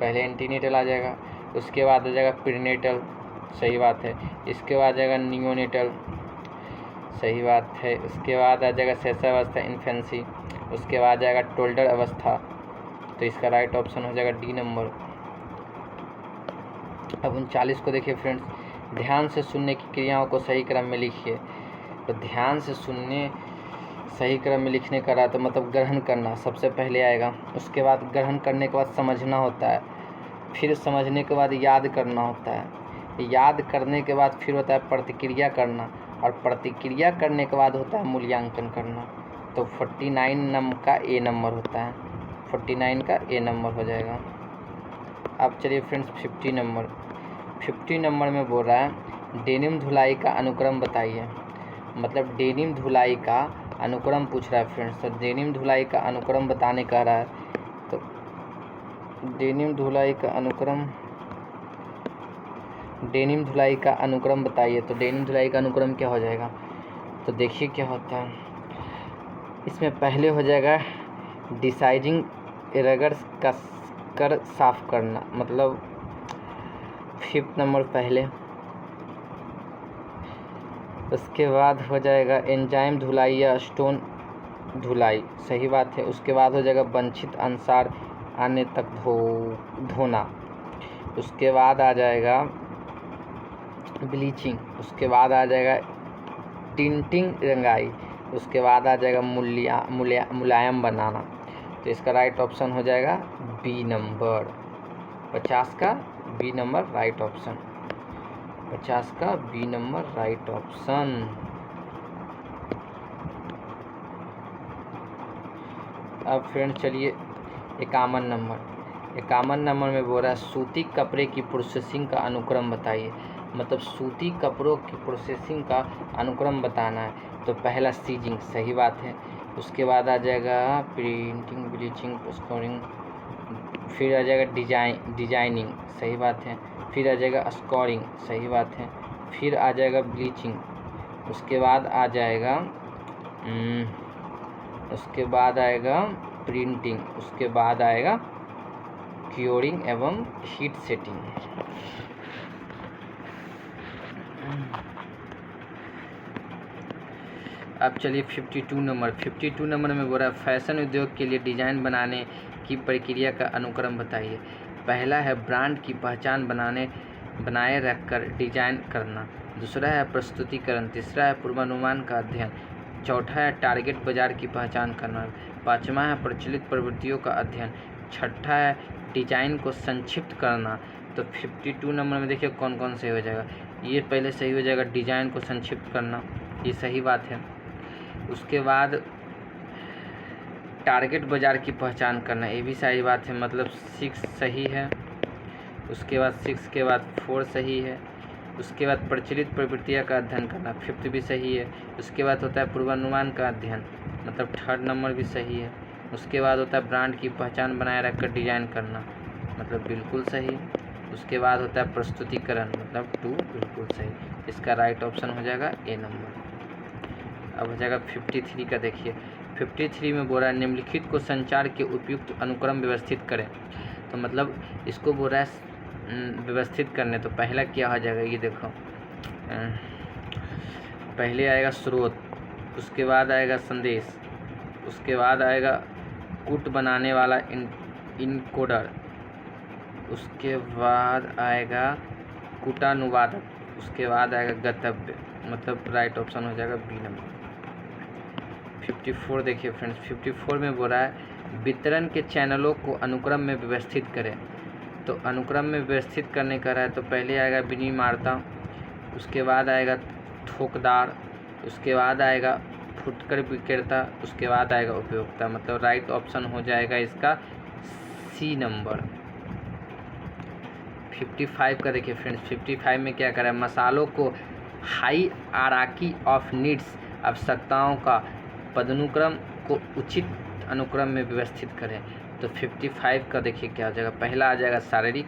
[SPEAKER 1] पहले एंटीनेटल आ जाएगा। उसके बाद आ जाएगा प्रीनेटल, सही बात है। इसके बाद आ जाएगा नियोनेटल, सही बात है। उसके बाद आ जाएगा शैशवावस्था इन्फेंसी। उसके बाद आ जाएगा टोल्डर अवस्था। तो इसका राइट ऑप्शन हो जाएगा डी नंबर। अब 39 को देखिए फ्रेंड्स, ध्यान से सुनने की क्रियाओं को सही क्रम में लिखिए। तो ध्यान से सुनने सही क्रम में लिखने का रहा तो मतलब ग्रहण करना सबसे पहले आएगा। उसके बाद ग्रहण करने के बाद समझना होता है, फिर समझने के बाद याद करना होता है, याद करने के बाद फिर होता है प्रतिक्रिया करना, और प्रतिक्रिया करने के बाद होता है मूल्यांकन करना। तो 49 नंबर का ए नंबर होता है, 49 का ए नंबर हो जाएगा। अब चलिए फ्रेंड्स 50 नंबर में बोल रहा है डेनिम धुलाई का अनुक्रम बताइए। मतलब डेनिम धुलाई का अनुक्रम पूछ रहा है फ्रेंड्स। तो डेनिम धुलाई का अनुक्रम बताने कह रहा है। तो डेनिम धुलाई का अनुक्रम बताइए। तो डेनिम धुलाई का अनुक्रम क्या हो जाएगा, तो देखिए क्या होता है। इसमें पहले हो जाएगा डिसाइजिंग रगड़ कर साफ करना, मतलब 5th नंबर पहले। उसके बाद हो जाएगा एंजाइम धुलाई या स्टोन धुलाई, सही बात है। उसके बाद हो जाएगा वंचित अनुसार आने तक धोना। उसके बाद आ जाएगा ब्लीचिंग। उसके बाद आ जाएगा टिंटिंग रंगाई। उसके बाद आ जाएगा मुलायम बनाना। तो इसका राइट ऑप्शन हो जाएगा बी नंबर, 50 का बी नंबर राइट ऑप्शन, 50 का बी नंबर राइट ऑप्शन। अब फ्रेंड चलिए 51 नंबर में बोल रहा है सूती कपड़े की प्रोसेसिंग का अनुक्रम बताइए। मतलब सूती कपड़ों की प्रोसेसिंग का अनुक्रम बताना है। तो पहला सीजिंग, सही बात है। उसके बाद आ जाएगा प्रिंटिंग, ब्लीचिंग, स्कोरिंग। फिर आ जाएगा डिजाइनिंग, सही बात है। फिर आ जाएगा स्कोरिंग, सही बात है। फिर आ जाएगा ब्लीचिंग। उसके बाद आएगा प्रिंटिंग। उसके बाद आएगा क्योरिंग एवं हीट सेटिंग। अब चलिए 52 नंबर में बोल रहा है फैशन उद्योग के लिए डिज़ाइन बनाने की प्रक्रिया का अनुक्रम बताइए। पहला है ब्रांड की पहचान बनाए रखकर डिजाइन करना, दूसरा है प्रस्तुतिकरण, तीसरा है पूर्वानुमान का अध्ययन, चौथा है टारगेट बाजार की पहचान करना, पाँचवा है प्रचलित प्रवृत्तियों का अध्ययन, छठा है डिजाइन को संक्षिप्त करना। तो 52 नंबर में देखिए कौन कौन से हो जाएगा। ये पहले सही हो जाएगा, डिजाइन को संक्षिप्त करना, ये सही बात है। उसके बाद टारगेट बाजार की पहचान करना, ये भी सही बात है, मतलब 6 सही है। उसके बाद 6 के बाद 4 सही है। उसके बाद प्रचलित प्रवृत्तियाँ का अध्ययन करना, 5th भी सही है। उसके बाद होता है पूर्वानुमान का अध्ययन, मतलब 3rd नंबर भी सही है। उसके बाद होता है ब्रांड की पहचान बनाए रखकर डिजाइन करना, मतलब बिल्कुल सही। उसके बाद होता है प्रस्तुतिकरण, मतलब 2 बिल्कुल सही। इसका राइट ऑप्शन हो जाएगा ए नंबर। अब हो जाएगा 53 का। देखिए 53 में बोल रहा है निम्नलिखित को संचार के उपयुक्त अनुक्रम व्यवस्थित करें। तो मतलब इसको बोल रहा है व्यवस्थित करने। तो पहला क्या हो जाएगा, ये देखो, पहले आएगा स्रोत, उसके बाद आएगा संदेश, उसके बाद आएगा कूट बनाने वाला इनकोडर, उसके बाद आएगा कूटानुवादक, उसके बाद आएगा गंतव्य, मतलब राइट ऑप्शन हो जाएगा बी नंबर। 54 देखिए फ्रेंड्स, 54 में बोल रहा है वितरण के चैनलों को अनुक्रम में व्यवस्थित करें। तो अनुक्रम में व्यवस्थित करने का रहा है, तो पहले आएगा विनिर्माता, उसके बाद आएगा थोकदार, उसके बाद आएगा फुटकर विक्रेता, उसके बाद आएगा उपभोक्ता, मतलब राइट ऑप्शन हो जाएगा इसका सी नंबर। 55 का देखिए फ्रेंड्स, 55 में क्या करा है, मसालों को हाईरार्की ऑफ नीड्स, आवश्यकताओं का पदानुक्रम को उचित अनुक्रम में व्यवस्थित करें। तो 55 का देखिए क्या हो जाएगा, पहला आ जाएगा शारीरिक,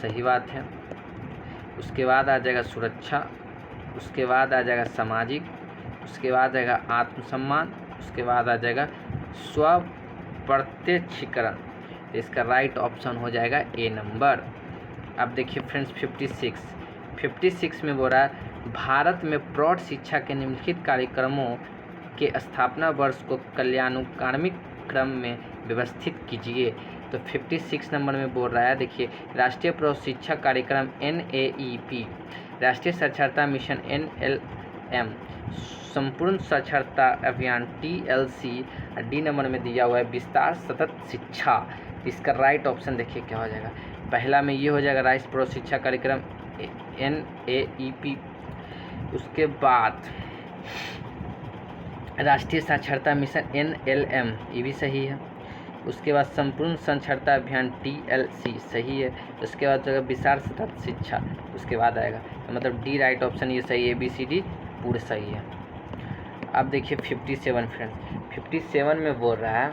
[SPEAKER 1] सही बात है। उसके बाद आ जाएगा सुरक्षा, उसके बाद आ जाएगा सामाजिक, उसके बाद आएगा आत्मसम्मान, उसके बाद आ जाएगा स्वप्रत्यक्षीकरण। तो इसका राइट ऑप्शन हो जाएगा ए नंबर। अब देखिए फ्रेंड्स 56 में बोल रहा है भारत में प्रौढ़ शिक्षा के निम्नलिखित कार्यक्रमों के स्थापना वर्ष को कल्याणानुक्रमिक क्रम में व्यवस्थित कीजिए। तो 56 नंबर में बोल रहा है, देखिए राष्ट्रीय प्रौढ़ शिक्षा कार्यक्रम NAEP, राष्ट्रीय साक्षरता मिशन NLM, संपूर्ण साक्षरता अभियान TLC, डी नंबर में दिया हुआ है विस्तार सतत शिक्षा। इसका राइट ऑप्शन देखिए क्या हो जाएगा, पहला में ये हो जाएगा राष्ट्रीय प्रौढ़ शिक्षा कार्यक्रम NAEP, उसके बाद राष्ट्रीय साक्षरता मिशन NLM, ये भी सही है। उसके बाद संपूर्ण साक्षरता अभियान TLC सही है। उसके बाद जो है विस्तार सतत शिक्षा, उसके बाद आएगा, तो मतलब डी राइट ऑप्शन ये सही है, ABCD पूरे सही है। अब देखिए 57 फ्रेंड्स, 57 में बोल रहा है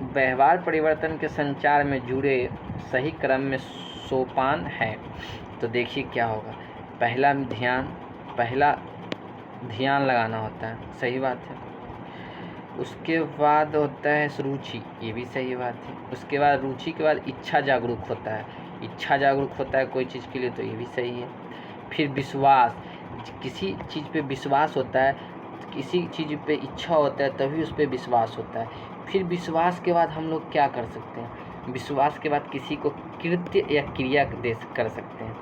[SPEAKER 1] व्यवहार परिवर्तन के संचार में जुड़े सही क्रम में सोपान है। तो देखिए क्या होगा, पहला ध्यान लगाना होता है, सही बात है। उसके बाद होता है रुचि, ये भी सही बात है। उसके बाद रुचि के बाद इच्छा जागरूक होता है, इच्छा जागरूक होता है कोई चीज़ के लिए, तो ये भी सही है। फिर विश्वास, किसी चीज़ पे विश्वास होता है, किसी चीज़ पे इच्छा होता है तभी उस पर विश्वास होता है। फिर विश्वास के बाद हम लोग क्या कर सकते हैं, विश्वास के बाद किसी को कृत्य या क्रिया कर सकते हैं।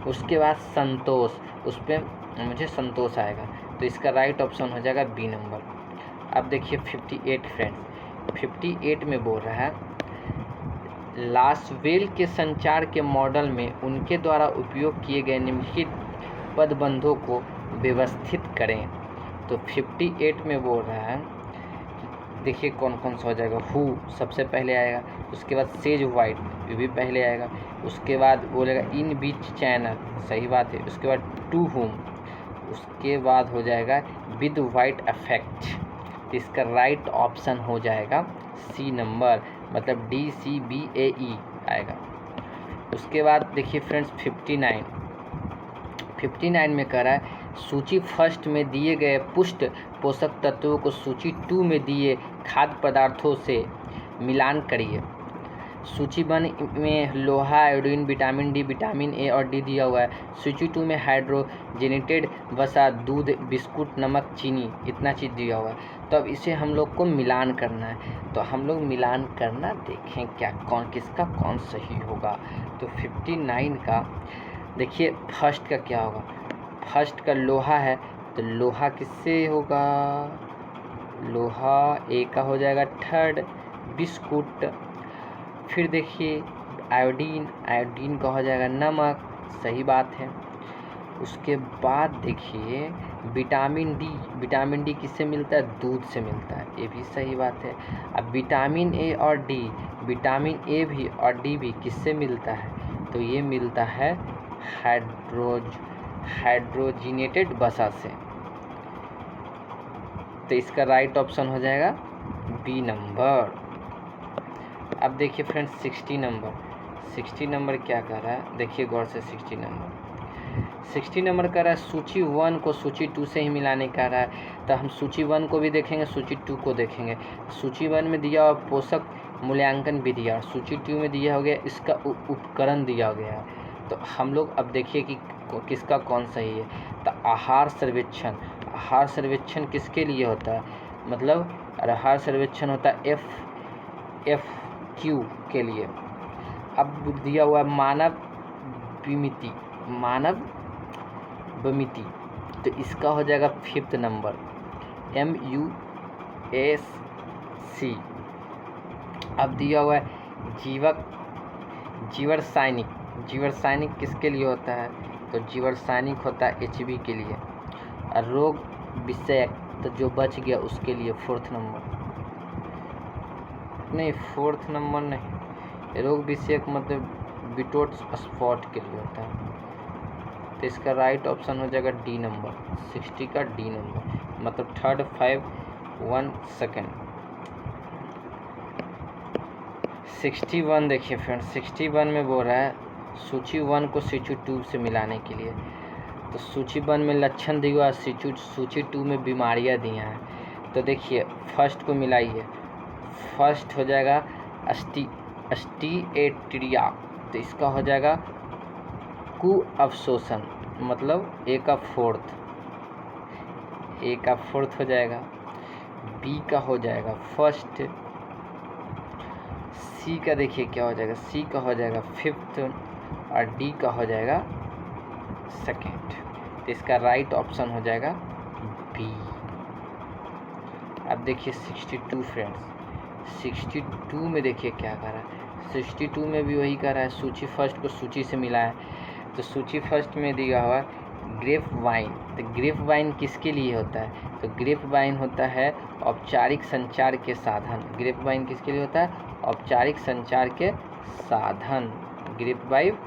[SPEAKER 1] उसके बाद संतोष, उस पर मुझे संतोष आएगा, तो इसका राइट ऑप्शन हो जाएगा बी नंबर। अब देखिए 58 फ्रेंड्स, 58 में बोल रहा है लासवेल के संचार के मॉडल में उनके द्वारा उपयोग किए गए निम्नलिखित पदबंधों को व्यवस्थित करें। तो 58 में बोल रहा है, देखिए कौन कौन सा हो जाएगा, हु सबसे पहले आएगा, उसके बाद सेज वाइट, ये भी पहले आएगा। उसके बाद बोलेगा इन बीच चैनल, सही बात है। उसके बाद टू हुम, उसके बाद हो जाएगा विद वाइट अफेक्ट। तो इसका राइट ऑप्शन हो जाएगा सी नंबर, मतलब DCBAE आएगा। उसके बाद देखिए फ्रेंड्स 59 में कह रहा है सूची फर्स्ट में दिए गए पुष्ट पोषक तत्वों को सूची 2 में दिए खाद्य पदार्थों से मिलान करिए। सूची 1 में लोहा, iodine, vitamin D, vitamin A और D दिया हुआ है। सूची 2 में हाइड्रोजनेटेड वसा, दूध, बिस्कुट, नमक, चीनी, इतना चीज़ दिया हुआ है। तो अब इसे हम लोग को मिलान करना है, तो हम लोग मिलान करना देखें क्या किसका कौन सही होगा। तो 59 का देखिए फर्स्ट का क्या होगा, फर्स्ट का लोहा है, तो लोहा किससे होगा, लोहा ए का हो जाएगा थर्ड, बिस्कुट। फिर देखिए आयोडीन, आयोडीन का हो जाएगा नमक, सही बात है। उसके बाद देखिए विटामिन डी, विटामिन डी किससे मिलता है, दूध से मिलता है, ये भी सही बात है। अब विटामिन ए और डी, विटामिन ए भी और डी भी किससे मिलता है, तो ये मिलता है हाइड्रोजिनेटेड वसा से। तो इसका राइट ऑप्शन हो जाएगा बी नंबर। अब देखिए फ्रेंड्स 60 नंबर क्या कर रहा है, देखिए गौर से 60 नंबर कर रहा है सूची 1 को सूची 2 से ही मिलाने का रहा है। तो हम सूची 1 को भी देखेंगे, सूची 2 को देखेंगे। सूची 1 में दिया हुआ पोषक मूल्यांकन विधि और सूची 2 में दिया हो गया इसका उपकरण दिया गया है। तो हम लोग अब देखिए कि किसका कौन सही है। तो आहार सर्वेक्षण किसके लिए होता है, मतलब आहार सर्वेक्षण होता है FQ के लिए। अब दिया हुआ मानव विमिति, तो इसका हो जाएगा 5th नंबर MUSC। अब दिया हुआ है जीवरसायनिक किसके लिए होता है, तो जीवरसायनिक होता है HB के लिए। और रोग विषयक, तो जो बच गया उसके लिए 4th नंबर नहीं, 4th नंबर नहीं, रोग विषयक मतलब बिटोट स्पॉट के लिए होता है। तो इसका राइट ऑप्शन हो जाएगा डी नंबर, 60 का डी नंबर, मतलब 3rd 5 1 2nd। 61 देखिए फ्रेंड्स, 61 में बोल रहा है सूची 1 को सूची 2 से मिलाने के लिए। तो सूची 1 में लक्षण दिया हुआ, सूची 2 में बीमारियां दी हैं। तो देखिए फर्स्ट को मिलाइए, फर्स्ट हो जाएगा अस्टिएट्रिया, तो इसका हो जाएगा कुअवशोषण, मतलब ए का फोर्थ हो जाएगा। बी का हो जाएगा फर्स्ट। सी का देखिए क्या हो जाएगा, सी का हो जाएगा 5th और डी का हो जाएगा 2nd। तो इसका राइट ऑप्शन हो जाएगा बी। अब देखिए 62 फ्रेंड्स, 62 में देखिए क्या कर रहा है, 62 में भी वही कर रहा है, सूची फर्स्ट को सूची से मिला है। तो सूची फर्स्ट में दिया हुआ ग्रेप वाइन, तो ग्रेप वाइन किसके लिए होता है, तो ग्रेप वाइन होता है औपचारिक संचार के साधन। ग्रेप वाइन किसके लिए होता है, औपचारिक संचार के साधन। ग्रेप वाइन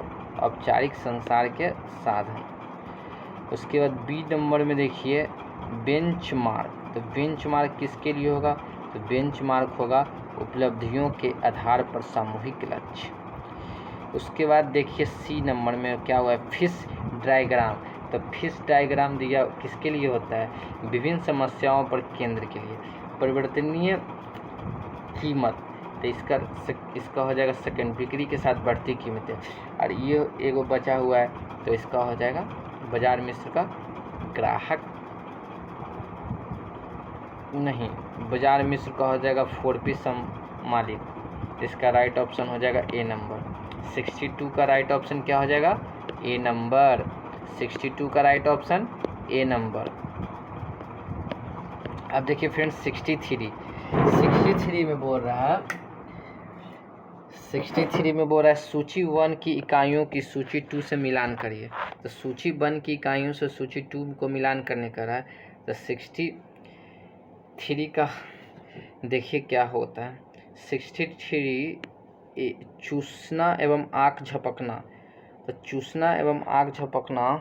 [SPEAKER 1] औपचारिक संचार के साधन। उसके बाद बी नंबर में देखिए बेंचमार्क, तो बेंचमार्क किसके लिए होगा, तो बेंचमार्क होगा उपलब्धियों के आधार पर सामूहिक लक्ष्य। उसके बाद देखिए सी नंबर में क्या हुआ है, फिश डायग्राम, तो फिश डायग्राम दिया किसके लिए होता है, विभिन्न समस्याओं पर केंद्र के लिए। परिवर्तनीय कीमत, तो इसका हो जाएगा 2nd, बिक्री के साथ बढ़ती कीमतें। और ये एगो बचा हुआ है, तो इसका हो जाएगा बाजार मिश्र का ग्राहक नहीं, बाजार मिश्र का हो जाएगा 4P सम्मालित। इसका राइट ऑप्शन हो जाएगा ए नंबर। 62 का राइट ऑप्शन क्या हो जाएगा, ए नंबर। 62 का राइट ऑप्शन ए नंबर। अब देखिए फ्रेंड्स 63 में बोल रहा है, 63 में बोल रहा है सूची 1 की इकाइयों की सूची 2 से मिलान करिए। तो सूची 1 की इकाइयों से सूची 2 को मिलान करने का रहा है। तो 63 का देखिए क्या होता है, 63 चूसना एवं आँख झपकना, तो चूसना एवं आँख झपकना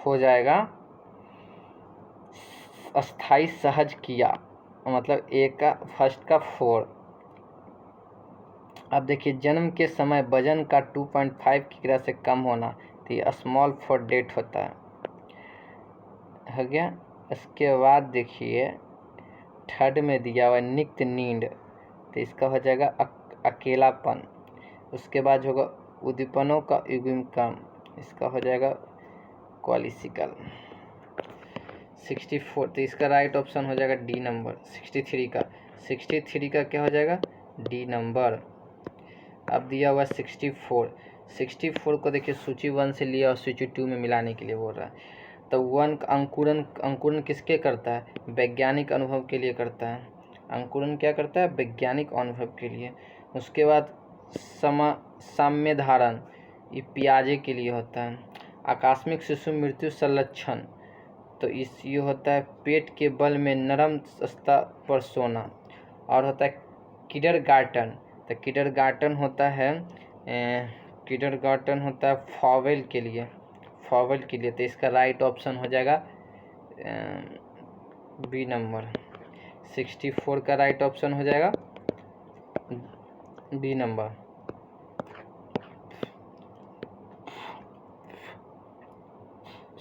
[SPEAKER 1] हो जाएगा अस्थाई सहज किया, मतलब ए का फर्स्ट का 4। अब देखिए जन्म के समय वजन का 2.5 किग्रा से कम होना, तो ये स्मॉल फॉर डेट होता है, हो गया। इसके बाद देखिए 3rd में दिया हुआ नित्य नींद, तो इसका हो जाएगा अकेलापन। उसके बाद होगा उद्दीपनों का युग्म कम, इसका हो जाएगा क्वालिसिकल। 64, तो इसका राइट ऑप्शन हो जाएगा डी नंबर 63 का। 63 का क्या हो जाएगा? D number. अब दिया हुआ 64, 64 को देखिए सूची 1 से लिया और सूची 2 में मिलाने के लिए बोल रहा है। तो 1 का अंकुरन किसके करता है? वैज्ञानिक अनुभव के लिए करता है। अंकुरन क्या करता है? वैज्ञानिक अनुभव के लिए। उसके बाद साम्य धारण, ये पियाजे के लिए होता है। आकस्मिक शिशु मृत्यु संलक्षण, तो ये होता है पेट के बल में नरम सस्ता पर सोना। और होता है किडरगार्टन, तो किडरगार्टन होता है फॉवेल के लिए, तो इसका राइट ऑप्शन हो जाएगा बी नंबर। 64 का राइट ऑप्शन हो जाएगा बी नंबर।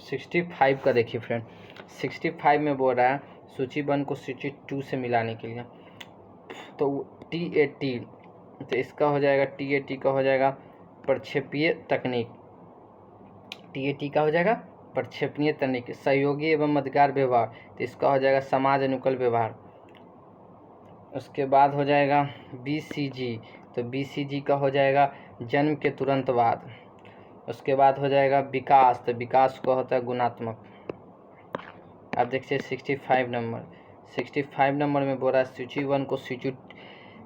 [SPEAKER 1] 65 का देखिए फ्रेंड, 65 में बोल रहा है सूची 1 को सूची 2 से मिलाने के लिए। तो TAT, तो इसका हो जाएगा TAT का हो जाएगा प्रक्षेपीय तकनीक। TAT का हो जाएगा प्रक्षेपणीय तकनीक। सहयोगी एवं मददगार व्यवहार, तो इसका हो जाएगा समाज अनुकूल व्यवहार। उसके बाद हो जाएगा BCG, तो BCG का हो जाएगा जन्म के तुरंत बाद। उसके बाद हो जाएगा विकास, तो विकास का होता है गुणात्मक। अब देखिए 65 नंबर, 65 नंबर में बोल रहा है सूची 1 को सूची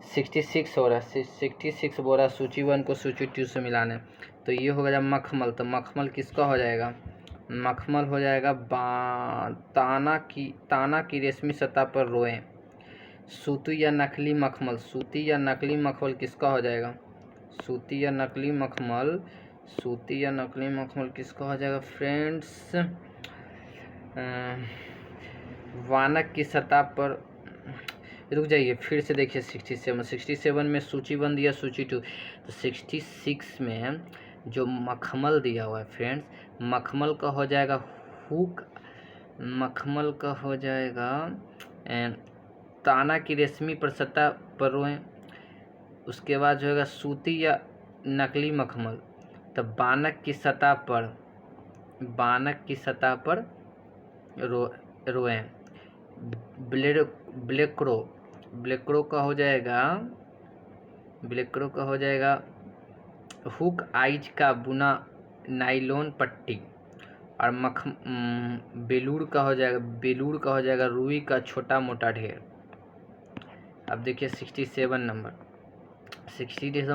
[SPEAKER 1] 66 हो रहा है, 66 बोल रहा है सूची 1 को सूची 2 से मिलाने। तो ये हो गया मखमल, तो मखमल किसका हो जाएगा? मखमल हो जाएगा ताना की रेशमी सतह पर रोएं। सूती या नकली मखमल, सूती या नकली मखमल किसका हो जाएगा? सूती या नकली मखमल किसका हो जाएगा फ्रेंड्स? वानक की सतह पर, रुक जाइए फिर से देखिए 67 में सूची 1 दिया सूची 2, तो 66 में जो मखमल दिया हुआ है फ्रेंड्स, मखमल का हो जाएगा हुक, मखमल का हो जाएगा ताना की रेशमी पर सतह पर रोएं। उसके बाद जो है सूती या नकली मखमल, तो बानक की सतह पर रोएं। ब्लेक्रो का हो जाएगा हुक आइज का बुना नाइलॉन पट्टी। और बेलूर का हो जाएगा रुई का छोटा मोटा ढेर। अब देखिए 67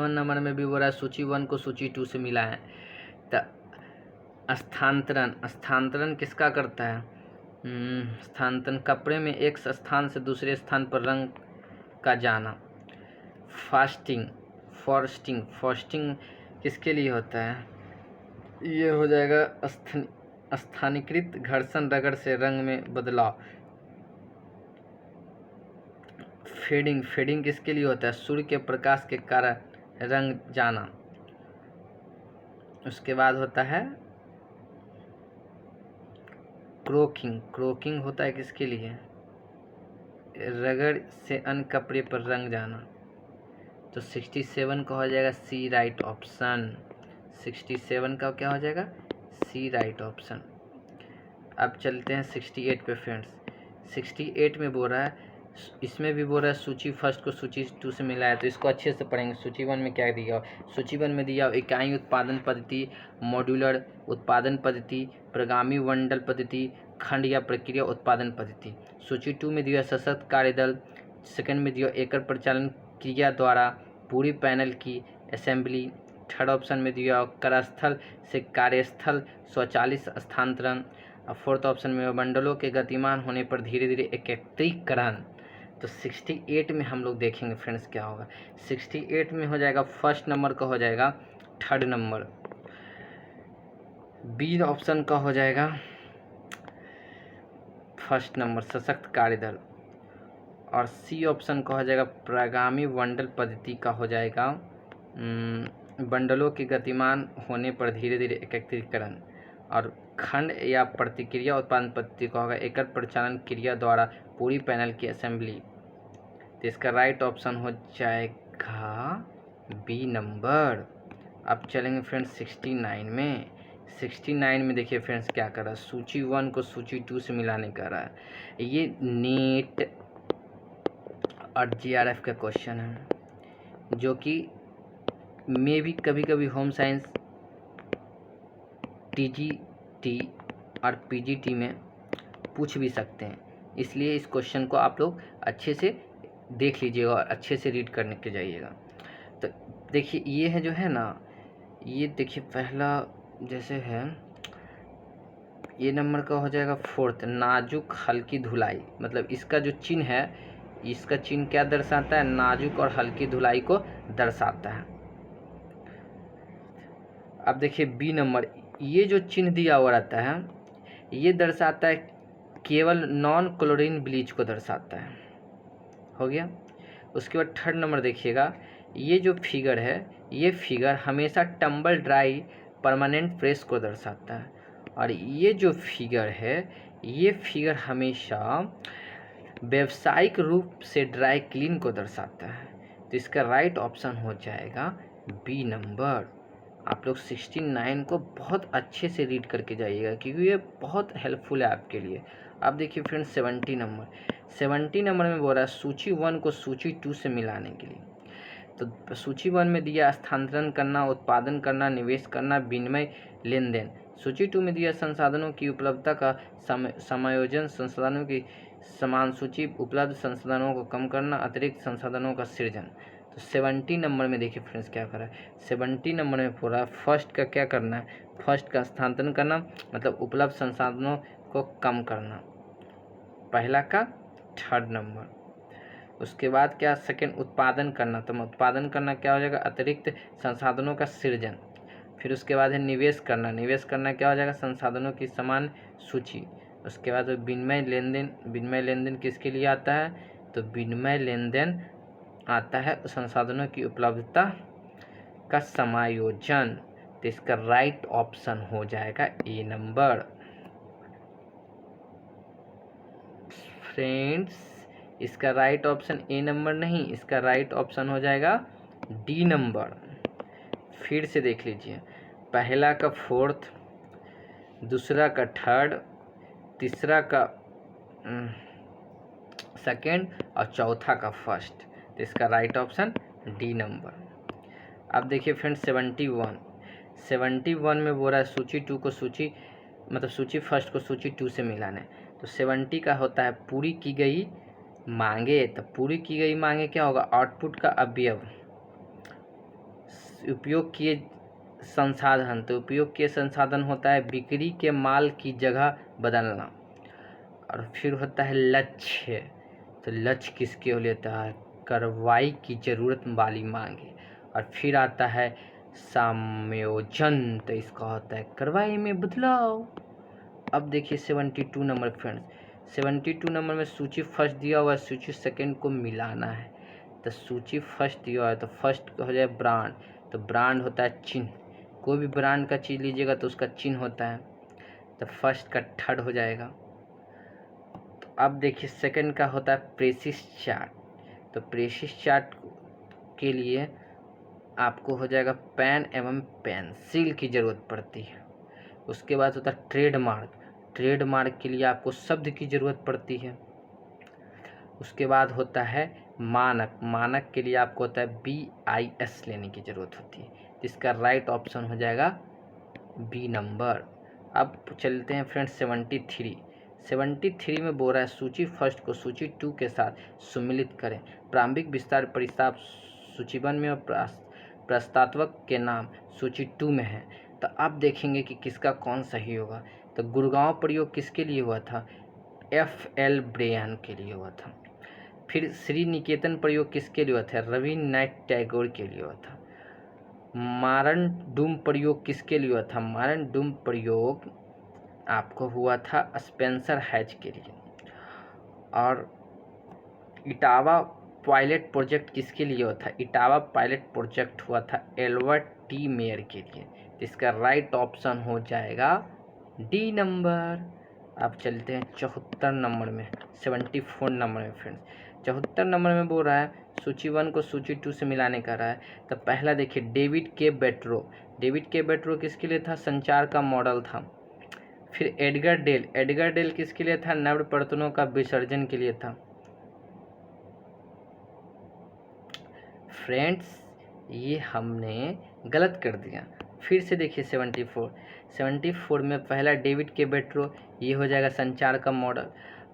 [SPEAKER 1] नंबर में भी बोल रहा है सूची 1 को सूची 2 से मिला है। तो स्थानांतरण किसका करता है? स्थानांतरण कपड़े में एक स्थान से दूसरे स्थान पर रंग का जाना। फॉस्टिंग किसके लिए होता है? ये हो जाएगा स्थानीकृत घर्षण रगड़ से रंग में बदलाव। फेडिंग किसके लिए होता है? सूर्य के प्रकाश के कारण रंग जाना। उसके बाद होता है क्रोकिंग होता है किसके लिए? रगड़ से अन्य कपड़े पर रंग जाना। तो 67 का हो जाएगा सी राइट ऑप्शन। 67 का क्या हो जाएगा? सी राइट ऑप्शन। अब चलते हैं 68 पे फ्रेंड्स। 68 में बोल रहा है, इसमें भी बोल रहा है सूची 1 को सूची 2 से मिला है, तो इसको अच्छे से पढ़ेंगे। सूची 1 में क्या दिया? सूची 1 में दिया इकाई उत्पादन पद्धति, मॉड्यूलर उत्पादन पद्धति, प्रगामी मंडल पद्धति, खंड या प्रक्रिया उत्पादन पद्धति। सूची 2 में दिया सशक्त कार्यदल। सेकंड में दिया एकल प्रचालन क्रिया द्वारा पूरी पैनल की असेंबली। थर्ड ऑप्शन में दिया कार्यस्थल से कार्यस्थल स्वचालित स्थानांतरण। फोर्थ ऑप्शन में मंडलों के गतिमान होने पर धीरे धीरे एकत्रीकरण। तो 68 में हम लोग देखेंगे फ्रेंड्स क्या होगा। 68 में हो जाएगा फर्स्ट नंबर का हो जाएगा थर्ड नंबर, बी ऑप्शन का हो जाएगा फर्स्ट नंबर सशक्त कार्यदल, और सी ऑप्शन का हो जाएगा प्रगामी मंडल पद्धति का हो जाएगा बंडलों के गतिमान होने पर धीरे धीरे एकत्रीकरण। और खंड या प्रतिक्रिया उत्पादन पद्धति का होगा एकल प्रचालन क्रिया द्वारा पूरी पैनल की असेंबली। तो इसका राइट ऑप्शन हो जाएगा बी नंबर। अब चलेंगे फ्रेंड्स 69 में। 69 में देखिए फ्रेंड्स क्या कर रहा है, सूची 1 को सूची 2 से मिलाने का रहा है। ये नीट और जीआरएफ का क्वेश्चन है, जो कि मे भी कभी कभी होम साइंस टीजीटी और पीजीटी में पूछ भी सकते हैं। इसलिए इस क्वेश्चन को आप लोग अच्छे से देख लीजिएगा और अच्छे से रीड करने के जाइएगा। तो देखिए ये है जो है ना, ये देखिए पहला जैसे है, ये नंबर का हो जाएगा 4th, नाजुक हल्की धुलाई। मतलब इसका जो चिन्ह है, इसका चिन्ह क्या दर्शाता है, नाजुक और हल्की धुलाई को दर्शाता है। अब देखिए बी नंबर, ये जो चिन्ह दिया हुआ रहता है ये दर्शाता है केवल नॉन क्लोरीन ब्लीच को दर्शाता है। हो गया। उसके बाद 3rd नंबर देखिएगा, ये जो फिगर है ये फिगर हमेशा टम्बल ड्राई परमानेंट प्रेस को दर्शाता है, और ये जो फिगर है ये फिगर हमेशा व्यावसायिक रूप से ड्राई क्लीन को दर्शाता है। तो इसका राइट ऑप्शन हो जाएगा बी नंबर। आप लोग 69 को बहुत अच्छे से रीड करके जाइएगा, क्योंकि ये बहुत हेल्पफुल है आपके लिए। अब देखिए फ्रेंड्स 70 नंबर में बोल रहा है सूची 1 को सूची 2 से मिलाने के लिए। तो सूची 1 में दिया स्थानांतरण करना, उत्पादन करना, निवेश करना, विनिमय, लेन देन। सूची 2 में दिया संसाधनों की उपलब्धता का समायोजन, संसाधनों की समान सूची, उपलब्ध संसाधनों को कम करना, अतिरिक्त संसाधनों का सृजन। तो 70 नंबर में देखिए फ्रेंड्स क्या कर रहा है, 70 नंबर में पूरा फर्स्ट का क्या करना है, फर्स्ट का स्थानांतरण करना, मतलब उपलब्ध संसाधनों को कम करना, पहला का 3rd नंबर। उसके बाद क्या, सेकंड उत्पादन करना, तो उत्पादन करना क्या हो जाएगा, अतिरिक्त संसाधनों का सृजन। फिर उसके बाद है निवेश करना, निवेश करना क्या हो जाएगा, संसाधनों की समान सूची। उसके बाद विनिमय लेन देन, विनिमय लेन देन किसके लिए आता है, तो विनिमय लेन देन आता है संसाधनों की उपलब्धता का समायोजन। तो इसका राइट ऑप्शन हो जाएगा ए नंबर। फ्रेंड्स इसका राइट ऑप्शन ए नंबर नहीं, इसका राइट ऑप्शन हो जाएगा डी नंबर। फिर से देख लीजिए, पहला का 4th, दूसरा का 3rd, तीसरा का 2nd और चौथा का 1st। तो इसका राइट ऑप्शन डी नंबर। अब देखिए फ्रेंड्स 71 में बोल रहा है सूची 2 को सूची, मतलब सूची 1st को सूची 2 से मिलाना है। तो 70 का होता है पूरी की गई मांगे। तो पूरी की गई मांगे क्या होगा, आउटपुट का अवयव, उपयोग किए संसाधन। तो उपयोग किए संसाधन होता है बिक्री के माल की जगह बदलना। और फिर होता है लक्ष्य। तो लक्ष्य किसके लेता है, कार्रवाई की जरूरत वाली मांगे। और फिर आता है समायोजन, तो इसका होता है कार्रवाई में बदलाव। अब देखिए 72 नंबर फ्रेंड्स, 72 नंबर में सूची 1st दिया हुआ है, सूची 2nd को मिलाना है। तो सूची 1st दिया हुआ है तो 1st हो जाए ब्रांड। तो ब्रांड होता है चिन्ह, कोई भी ब्रांड का चीज़ लीजिएगा तो उसका चिन्ह होता है। तो 1st का 3rd हो जाएगा। तो अब देखिए 2nd का होता है प्रेसिस चार्ट। तो प्रेसिस चार्ट के लिए आपको हो जाएगा पेन एवं पेंसिल की ज़रूरत पड़ती है। उसके बाद होता है ट्रेडमार्क। ट्रेडमार्क के लिए आपको शब्द की ज़रूरत पड़ती है। उसके बाद होता है मानक। मानक के लिए आपको होता है BIS लेने की ज़रूरत होती है। इसका राइट ऑप्शन हो जाएगा बी नंबर। अब चलते हैं फ्रेंड्स 73 में बोल रहा है सूची 1st को सूची 2 के साथ सम्मिलित करें। प्रारंभिक विस्तार परिसाप सूची 1 में और प्रस्तावक के नाम सूची 2 में है। तो अब देखेंगे कि किसका कौन सही होगा। तो गुड़गांव प्रयोग किसके लिए हुआ था, FL ब्रेयन के लिए हुआ था। फिर श्री निकेतन प्रयोग किसके लिए हुआ था, रविन्द्रनाथ टैगोर के लिए हुआ था। मारन डूम प्रयोग किसके लिए हुआ था, मारन डूम प्रयोग आपको हुआ था स्पेंसर हैच के लिए। और इटावा पायलट प्रोजेक्ट किसके लिए हुआ था, इटावा पायलट प्रोजेक्ट हुआ था एल्बर्ट टी मेयर के लिए। इसका राइट ऑप्शन हो जाएगा डी नंबर। अब चलते हैं 74 नंबर में, 74 नंबर में फ्रेंड्स। 74 नंबर में बोल रहा है सूची 1 को सूची 2 से मिलाने का रहा है। तो पहला देखिए डेविड के बेट्रो। डेविड के बेट्रो किसके लिए था? संचार का मॉडल था। फिर एडगर डेल। एडगर डेल किसके लिए था? नवप्रवर्तनों का विसर्जन के लिए था। फ्रेंड्स ये हमने गलत कर दिया। फिर से देखिए 74 में पहला डेविड के बेट्रो, ये हो जाएगा संचार का मॉडल।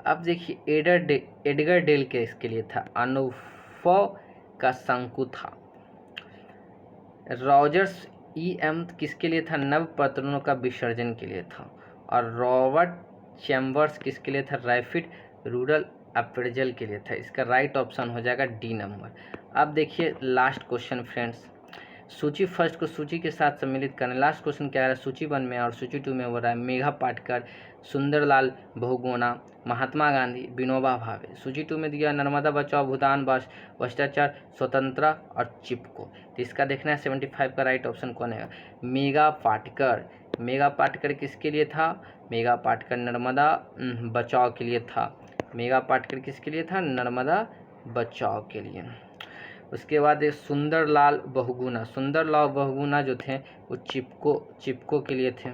[SPEAKER 1] अब देखिए एडगर डेल के इसके लिए था अनुभव का शंकु था। रॉजर्स EM किसके लिए था? नवप्रवर्तनों का विसर्जन के लिए था। और रॉबर्ट चैम्बर्स किसके लिए था? रैपिड रूरल अप्रेजल के लिए था। इसका राइट ऑप्शन हो जाएगा डी नंबर। अब देखिए लास्ट क्वेश्चन फ्रेंड्स, सूची फर्स्ट को सूची के साथ सम्मिलित करना। लास्ट क्वेश्चन क्या है? सूची 1 में और सूची 2 में हो रहा है मेघा पाटकर, सुंदरलाल बहुगुणा, महात्मा गांधी, विनोबा भावे। सूची 2 में दिया नर्मदा बचाओ, भूदान, भ्रष्टाचार, स्वतंत्रता और चिपको। तो इसका देखना है 75 का राइट ऑप्शन कौन है? मेघा पाटकर। मेघा पाटकर किसके लिए था? मेघा पाटकर नर्मदा बचाओ के लिए था। मेघा पाटकर किसके लिए था? नर्मदा बचाओ के लिए। उसके बाद एक सुंदरलाल बहुगुणा। सुंदरलाल बहुगुणा जो थे वो चिपको के लिए थे,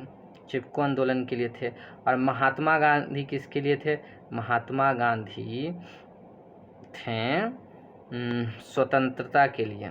[SPEAKER 1] चिपको आंदोलन के लिए थे। और महात्मा गांधी किसके लिए थे? महात्मा गांधी थे स्वतंत्रता के लिए,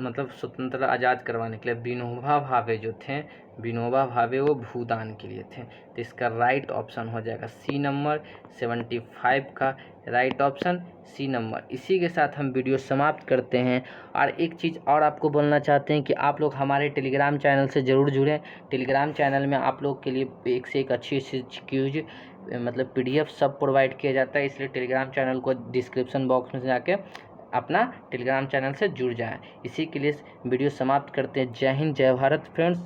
[SPEAKER 1] मतलब स्वतंत्र आज़ाद करवाने के लिए। विनोबा भावे जो थे, विनोबा भावे वो भूदान के लिए थे। तो इसका राइट ऑप्शन हो जाएगा सी नंबर। 75 का राइट ऑप्शन सी नंबर। इसी के साथ हम वीडियो समाप्त करते हैं। और एक चीज़ और आपको बोलना चाहते हैं कि आप लोग हमारे टेलीग्राम चैनल से ज़रूर जुड़ें। टेलीग्राम चैनल में आप लोग के लिए एक से एक अच्छी क्यूज मतलब PDF सब प्रोवाइड किया जाता है। इसलिए टेलीग्राम चैनल को डिस्क्रिप्शन बॉक्स में जाके अपना टेलीग्राम चैनल से जुड़ जाएं। इसी के लिए वीडियो समाप्त करते हैं। जय हिंद, जय भारत फ्रेंड्स।